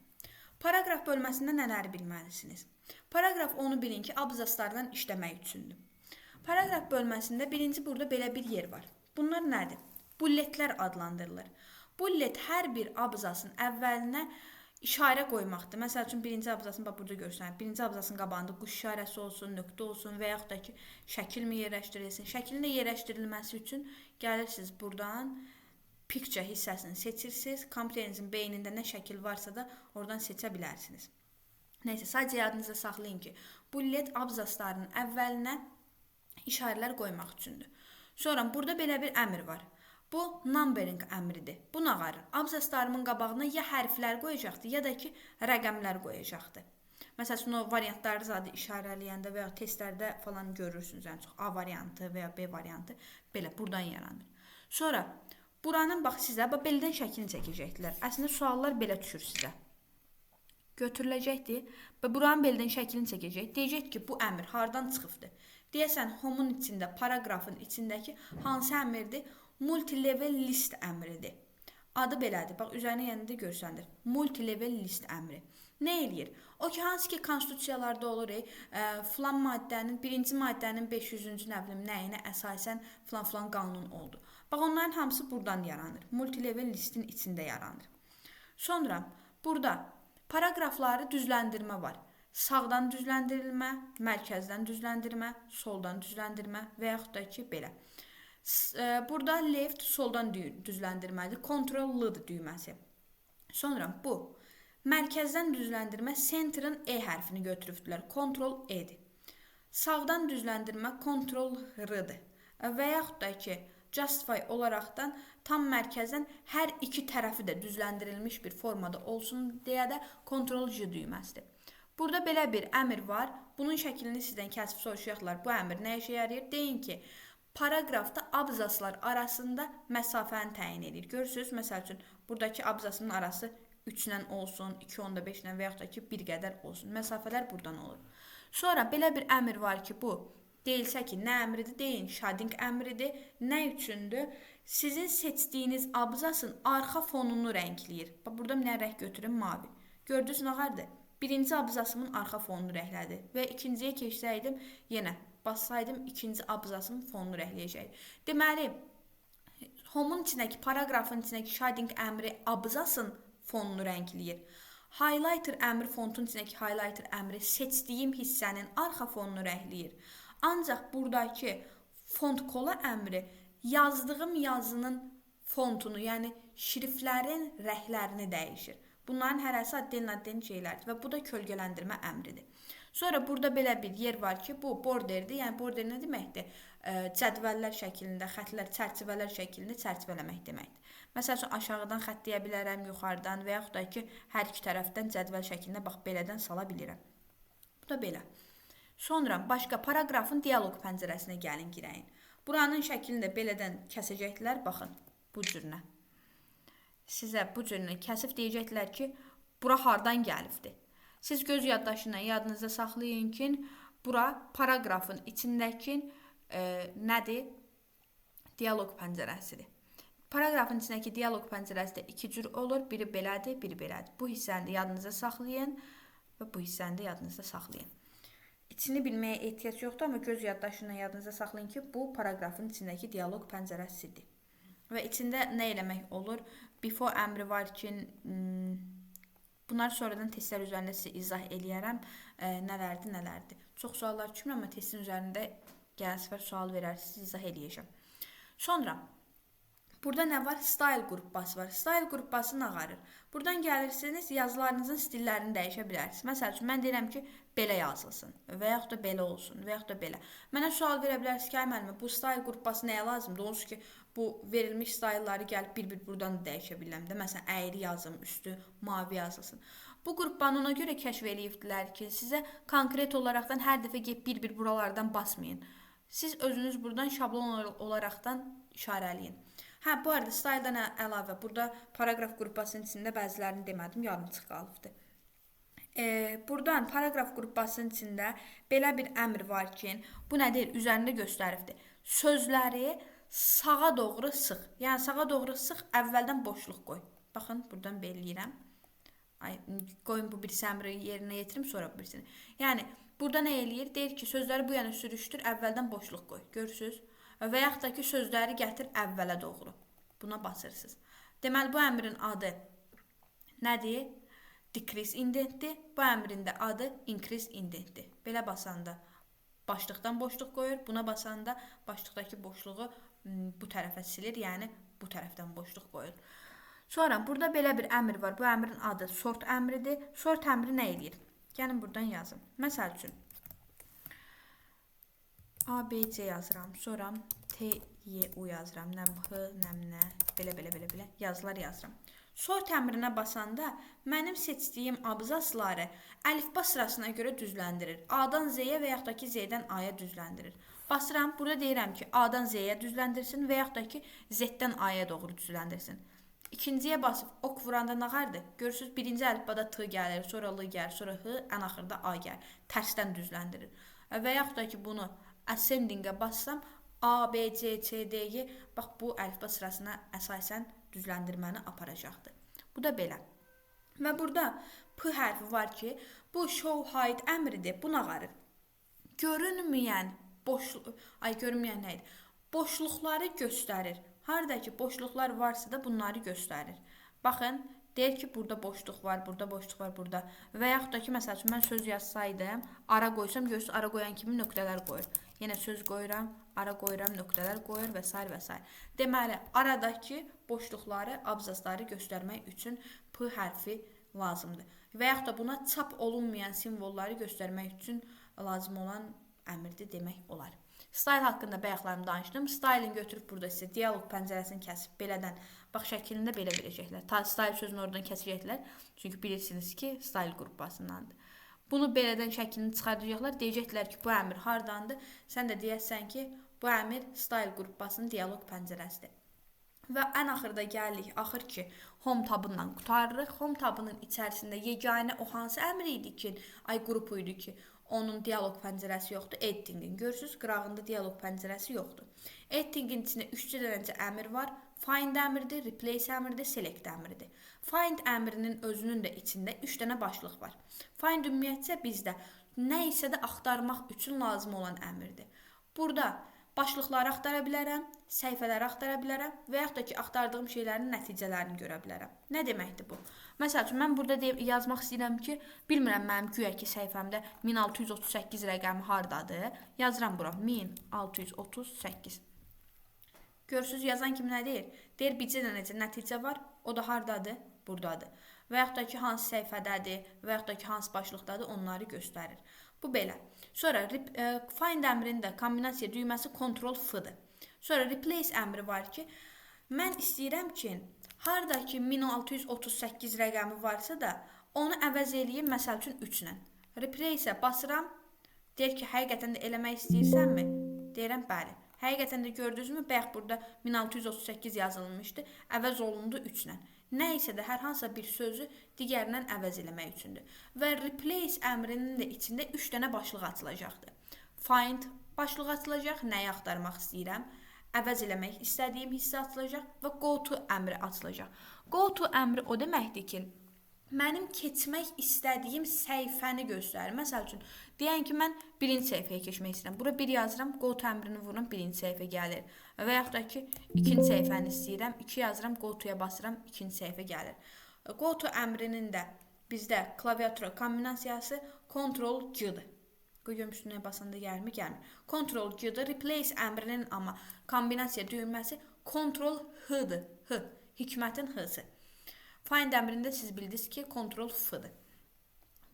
Paragraf bölməsində nələri bilməlisiniz? Paragraf onu bilin ki, abzaslardan işləmək üçündür. Paragraf bölməsində birinci burada belə bir yer var. Bunlar nədir? Bulletlər adlandırılır. Bullet hər bir abzasın əvvəlinə işarə qoymaqdır. Məsəl üçün birinci abzasını burada görsənir. Birinci abzasının qabağında quş işarəsi olsun, nöqtə olsun və yaxud da ki, şəkil mi yerləşdirilsin? Şəklin də yerləşdirilməsi üçün gəlirsiniz buradan picture hissəsini seçirsiniz. Kompüterinizin beynində nə şəkil varsa da oradan seçə bilərsiniz. Neysə, sadəcə yadınızda saxlayın ki, bullet abzaslarının əvvəlinə işarələr qoymaq üçündür. Sonra burada belə bir əmr var. Bu numbering əmridir. Bu nə qarır? Abzaslarımın qabağına ya hərflər qoyacaqdır, ya da ki, rəqəmlər qoyacaqdır. Məsələn, o variantları zadı işarələyəndə və ya testlərdə falan görürsünüz. Yəni, çox A variantı və ya B variantı belə buradan yaranır. Sonra, buranın bax sizə, beldən şəklini çəkəcəkdilər. Əslində, suallar belə düşür sizə. Götürüləcəkdir və buranın beldən şəklini çəkəcək. Deyəcək ki, bu əmr hardan çıxıbdır? Deyəsən, home'un içində, paragrafın içindəki hansı əmrdir? Multilevel list əmridir. Adı belədir. Bax, üzərinə yenə də görsənir. Multilevel list əmri. Nə eləyir? O ki, hansı ki, konstitusiyalarda olur, filan maddənin, birinci maddənin 500-cü nəyinə əsasən filan qanun oldu. Bax, onların hamısı buradan yaranır. Multilevel listin içində yaranır. Sonra, burada paragrafları düzləndirmə var. Sağdan düzləndirilmə, mərkəzdən düzləndirmə, soldan düzləndirmə və yaxud da ki, belə. Burada left soldan düzləndirmədir. Ctrl-L-dır düyməsi. Sonra bu mərkəzdən düzləndirmə center'ın E hərfini götürübdülər. Ctrl-E-dir. Sağdan düzləndirmə Ctrl-R-dır. Və yaxud da ki, justify olaraqdan tam mərkəzdən hər iki tərəfi də düzləndirilmiş bir formada olsun deyə də Ctrl-J düyməsidir. Burada belə bir əmr var. Bunun şəklini sizdən kəsib soruşacaqlar. Bu əmr nə işə yarayır? Deyin ki, paragrafda abzaslar arasında məsafəni təyin edir. Görürsünüz, məsəl üçün, buradakı abzasının arası 3-lə olsun, 2.5-lə və yaxud da ki, bir qədər olsun. Məsafələr buradan olur. Sonra belə bir əmr var ki, bu deyilsə ki, nə əmridir? Deyin, shading əmridir. Nə üçündür? Sizin seçdiyiniz abzasın arxa fonunu rəngləyir. Burada nə rəng götürün? Mavi. Gördünüz nə qardır? Birinci abzasımın arxa fonunu rənglədi və ikinciyə keçsəydim, yenə bassaydım ikinci abzasın fonunu rəngləyəcək. Deməli, home'un içindəki, paragrafın içindəki shading əmri abzasın fonunu rəngləyir. Highlighter əmri, fontun içindəki highlighter əmri seçdiyim hissənin arxa fonunu rəngləyir. Ancaq buradakı font kola əmri yazdığım yazının fontunu, yəni şriftlərin rənglərini dəyişir. Bunların hərəsi adden şeylərdir və bu da kölgələndirmə əmridir. Sonra burada belə bir yer var ki, bu borderdir. Yəni border nə deməkdir? Cədvəllər şəklində, xətlər, çərçivələr şəklində çərçivələmək deməkdir. Məsəl üçün, aşağıdan xətləyə bilərəm, yuxarıdan və yaxud da ki, hər iki tərəfdən cədvəl şəklində bax, belədən sala bilirəm. Bu da belə. Sonra başqa paragrafın dialoq pəncərəsinə gəlin girəyin. Buranın şəklini də belədən kəsəcəklər, baxın, bu cürünə. Sizə bu cürünü kəsib deyəcəklər ki, bura hardan gəlibdir. Siz göz yaddaşına yadınızda saxlayın ki, bura paragrafın içindəki nədir? Dialoq pəncərəsidir. Paragrafın içindəki dialoq pəncərəsi də iki cür olur. Biri belədir, biri belədir. Bu hissəni də yadınızda saxlayın və bu hissəni də yadınızda saxlayın. İçini bilməyə ehtiyac yoxdur, amma göz yaddaşına yadınızda saxlayın ki, bu paragrafın içindəki dialoq pəncərəsidir. Və içində nə eləmək olur? Before əmri var ki, bunlar sonradan testlər üzərində sizə izah eləyərəm. Nələrdir? Çox suallar düşmür, amma testin üzərində gələn səfər sual verərsiniz, izah eləyəcəm. Sonra, burada nə var? Style qruppası var. Style qruppası nə qarır? Buradan gəlirsiniz, yazılarınızın stillərini dəyişə bilərsiniz. Məsəl üçün, mən deyirəm ki, belə yazılsın və yaxud da belə olsun və yaxud da belə. Mənə sual verə bilərsiniz ki, müəllimə, bu style qruppası nəyə lazımdır? Doğrusu ki, bu verilmiş style'ları gəlib bir-bir buradan da dəyişə biləm də. Məsələn, əyri yazım, üstü mavi yazılsın. Bu qruppanı ona görə kəşf eləyibdilər ki, sizə konkret olaraqdan hər dəfə gəlib bir-bir buralardan basmayın. Siz özünüz buradan şablon olaraqdan işarələyin. Hə, bu arada styledan əlavə burada paraqraf qrupasının içində bəzilərini demədim, yarımçıq qalıbdı. Buradan paraqraf qrupasının içində belə bir əmr var ki, bu nə deyir? Üzərində göstəribdir. Sözləri sağa doğru sıx. Yəni sağa doğru sıx, əvvəldən boşluq qoy. Baxın, buradan belləyirəm. Ay, qoyun bu birisi əmri yerinə yetirim, sonra bu birisini. Yəni burada nə eləyir? Deyir ki, sözləri bu yana sürüşdür, əvvəldən boşluq qoy. Görürsüz? Və yaxud da ki, sözləri gətir əvvələ doğru. Buna basırsınız. Deməli, bu əmrin adı nədir? Decrease indentdir. Bu əmrin də adı increase indentdir. Belə basanda başlıqdan boşluq qoyur. Buna basanda başlıqdakı boşluğu bu tərəfə silir. Yəni bu tərəfdən boşluq qoyur. Sonra burada belə bir əmr var. Bu əmrin adı sort əmridir. Sort əmri nə edir? Gəlin buradan yazım. Məsəl üçün ABC yazıram. Sonra TYU yazıram. Nəm H, nəm nə, belə yazılar yazıram. Sort əmrinə basanda mənim seçdiyim abzasları əlifba sırasına görə düzləndirir. A-dan Z-yə və yaxud da ki Z-dən A-ya düzləndirir. Basıram, burada deyirəm ki A-dan Z-yə düzləndirsin və yaxud da ki Z-dən A-ya doğru düzləndirsin. İkinciyə basıb ok vuranda nə qardır? Görürsünüz, birinci əlifbada T gəlir, sonra L gəlir, sonra H, ən axırda A gəlir. Tərsdən düzləndirir. Və yaxud da ki bunu ascendingə bassam A, B, C, C, D-yi bax bu əlifba sırasına əsasən düzləndirməni aparacaqdır. Bu da belə. Və burada P hərfi var ki, bu show hide əmridir. Bu nə qarır? Görünməyən görünməyən nə idi? Boşluqları göstərir. Harada ki boşluqlar varsa da bunları göstərir. Baxın, deyir ki burada boşluq var, burada boşluq var, burada. Və yaxud da ki məsəl üçün mən söz yazsaydım, ara qoysam, görürsünüz ara qoyan kimi nöqtələr qoyur. Yenə söz qoyuram, ara qoyuram, nöqtələr qoyur və s. və s. Deməli, aradakı boşluqları, abzasları göstərmək üçün P hərfi lazımdır. Və yaxud da buna çap olunmayan simvolları göstərmək üçün lazım olan əmrdir demək olar. Style haqqında bayaqlarım danışdım. Style'in götürüb burada sizə dialoq pəncərəsini kəsib belədən, bax şəklində belə verəcəklər. Style sözünü oradan kəsəcəklər. Çünki bilirsiniz ki, style qrupasındandır. Bunu belədən şəklini çıxardacaqlar. Deyəcəklər ki, bu əmr hardandır? Sən də deyəsən ki, bu əmr style qrupasının dialoq pəncərəsidir. Və ən axırda gəlirik. Axır ki, home tabından qutarırıq. Home tabının içərisində yeganə o hansı əmr idi ki, qrupu idi ki, onun dialoq pəncərəsi yoxdur. Editingin. Görürsünüz, qırağında dialoq pəncərəsi yoxdur. Editingin içində 3 dənəcə əmr var. Find əmridir, replace əmridir, select əmridir. Find əmrinin özünün də içində 3 dənə başlıq var. Find ümumiyyətcə bizdə nə isə də axtarmaq üçün lazım olan əmrdir. Burada başlıqları axtara bilərəm, səhifələri axtara bilərəm və yaxud da ki, axtardığım şeylərin nəticələrini görə bilərəm. Nə deməkdir bu? Məsəl üçün, mən burada yazmaq istəyirəm ki, bilmirəm mənim güya ki, səhifəmdə 1638 rəqəmi hardadır. Yazıram bura, 1638. Görürsünüz, yazan kimi nə deyir? Deyir, bircə dənəcə nəticə var, o da hardadır? Buradadır. Və yaxud da ki, hansı səhifədədir və yaxud da ki, hansı başlıqdadır, onları göstərir. Bu belə. Sonra find əmrinin də kombinasiya düyməsi Ctrl+F-dır. Sonra replace əmri var ki, mən istəyirəm ki, harada ki 1638 rəqəmi varsa da, onu əvəz eləyim, məsəl üçün 3 ilə. Replace-ə basıram, deyir ki, həqiqətən də eləmək istəyirsənmi? Deyirəm, bəli. Həqiqətən də gördünüzmü? Bayaq burada 1638 yazılmışdı, əvəz olundu 3 ilə. Nə isə də hər hansısa bir sözü digərindən əvəz eləmək üçündür. Və replace əmrinin də içində 3 dənə başlıq açılacaqdır. Find başlığı açılacaq, nəyi axtarmaq istəyirəm, əvəz eləmək istədiyim hissə açılacaq və go to əmri açılacaq. Go to əmri o deməkdir ki, mənim keçmək istədiyim səhifəni göstərir. Məsəl üçün, deyən ki, mən birinci səhifəyə keçmək istəyirəm. Bura 1 yazıram, go to əmrini vururam, birinci səhifə gəlir. Və yaxud da ki, ikinci səhifəni istəyirəm, 2 yazıram, go to-ya basıram, ikinci səhifə gəlir. Go to əmrinin də bizdə klaviatura kombinasiyası Ctrl+G-dir. Qoyuyorum üstünə basanda gəlmir, gəlmir. Ctrl+G-dir. Replace əmrinin amma kombinasiya düyməsi Ctrl+H-dir. H, hikmətin H-sı. Find əmrində siz bildiniz ki, Ctrl+F-dir.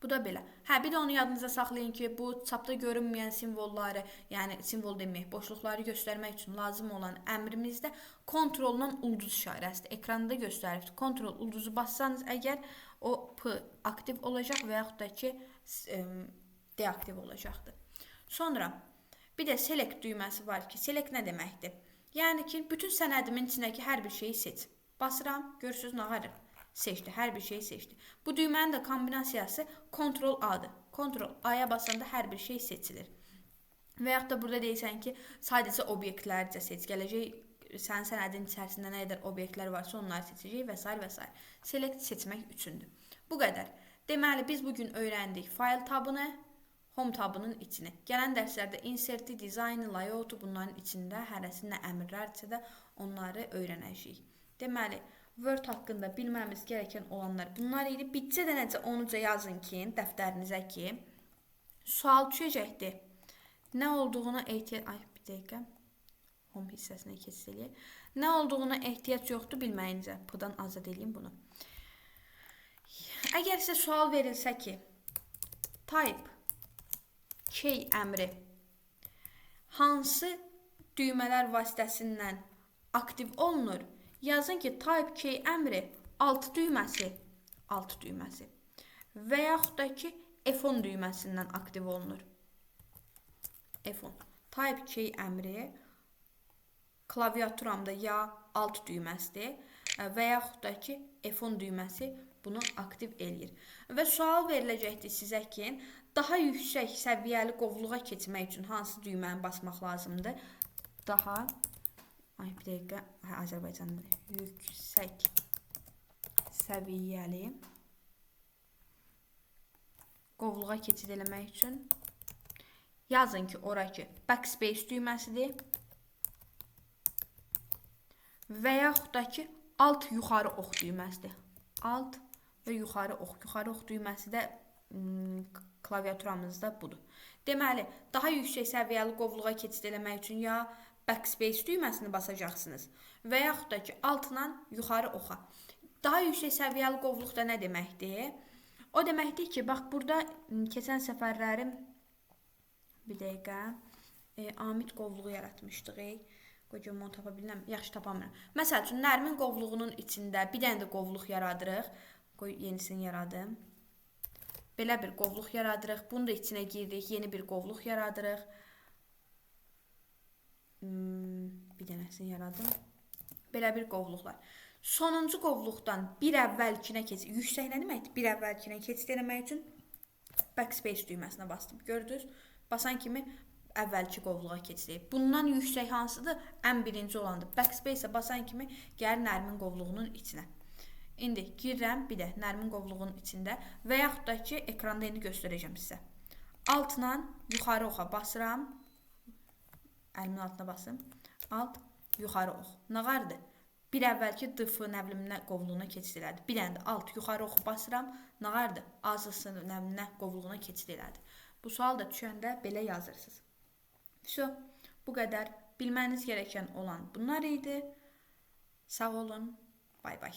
Bu da belə. Bir də onu yadınıza saxlayın ki, bu çapda görünməyən simvolları, yəni simvol demək, boşluqları göstərmək üçün lazım olan əmrimizdə Ctrl-la ulduz işarəsidir. Ekranda göstərir. Ctrl-ulduzu bassanız əgər o P aktiv olacaq və yaxud da ki, deaktiv olacaqdır. Sonra bir də select düyməsi var ki, select nə deməkdir? Yəni ki, bütün sənədimin içindəki hər bir şeyi seç. Basıram, görürsünüz nə var? Seçdi, hər bir şeyi seçdi. Bu düymənin də kombinasiyası Ctrl A-dır. Ctrl A-ya basanda hər bir şey seçilir. Və yaxud da burada deyirsən ki, sadəcə obyektlərcə seç. Gələcək sənin sənədin içərisində nə qədər obyektlər varsa onları seçəcək və s. və s. Select seçmək üçündür. Bu qədər. Deməli, biz bugün öyrəndik fayl tabını, home tabının içini. Gələn dərslərdə inserti, dizaynı, layoutu bunların içində hərəsi nə əmrlərsə də onları öyrənəcəyik. Deməli, Word haqqında bilməmiz gerəkən olanlar bunlar idi. Bitcə də necə onuca yazın ki, dəftərinizə ki, sual düşəcəkdir. Nə olduğuna ehtiyac... Ay, bir dəqiqə. Home hissəsinə keçid eləyək. Nə olduğuna ehtiyac yoxdur bilməyincə. P-dan azad edeyim bunu. Əgər sizə sual verilsə ki, type key əmri hansı düymələr vasitəsindən aktiv olunur? Yazın ki, type key əmri alt düyməsi və yaxud da ki, F10 düyməsindən aktiv olunur. F10. Type key əmri klaviaturamda ya alt düyməsidir və yaxud da ki, F10 düyməsi bunu aktiv eləyir. Və sual veriləcəkdir sizə ki, daha yüksək səviyyəli qovluğa keçmək üçün hansı düyməni basmaq lazımdır? Daha, bir dəqiqə, Azərbaycanda yüksək səviyyəli qovluğa keçid eləmək üçün yazın ki, ora ki, backspace düyməsidir və yaxud da ki, alt yuxarı ox düyməsidir. Alt və yuxarı ox. Yuxarı ox düyməsi də klaviaturamızda budur. Deməli, daha yüksək səviyyəli qovluğa keçid eləmək üçün ya backspace düyməsini basacaqsınız və yaxud da ki, altından yuxarı oxa. Daha yüksək səviyyəli qovluqda nə deməkdir? O deməkdir ki, bax, burada keçən səfərlərim bir dəqiqə Amit qovluğu yaratmışdıq. Qoyacağım, onu tapa bilirəm. Yaxşı, tapamıram. Məsəl üçün, Nərmin qovluğunun içində bir dənə də qovluq yaradırıq. Qoy, yenisini yaradım. Belə bir qovluq yaradırıq. Bunu da içinə giririk. Yeni bir qovluq yaradırıq. Bir dənəsini yaradım. Belə bir qovluqlar. Sonuncu qovluqdan bir əvvəlkinə keçid. Yüksək nə deməkdir? Bir əvvəlkinə keçid eləmək üçün backspace düyməsinə bastım. Gördünüz? Basan kimi əvvəlki qovluğa keçirik. Bundan yüksək hansıdır? Ən birinci olandır. Backspace-ə basan kimi gəlir Nərmin qovluğunun içinə. İndi girirəm bir də Nərmin qovluğunun içində və yaxud da ki, ekranda indi göstərəcəm sizə. Altından yuxarı oxa basıram. Əlimin altına basım. Alt, yuxarı ox. Nə vardı? Bir əvvəlki DF nəvlimlə qovluğuna keçid elədi. Bir dənə də alt, yuxarı oxu basıram. Nə vardı? Azısı nəvlimlə qovluğuna keçid elədi. Bu sual da düşəndə belə yazırsınız. Bu qədər. Bilməniz gerəkən olan bunlar idi. Sağ olun. Bay bay.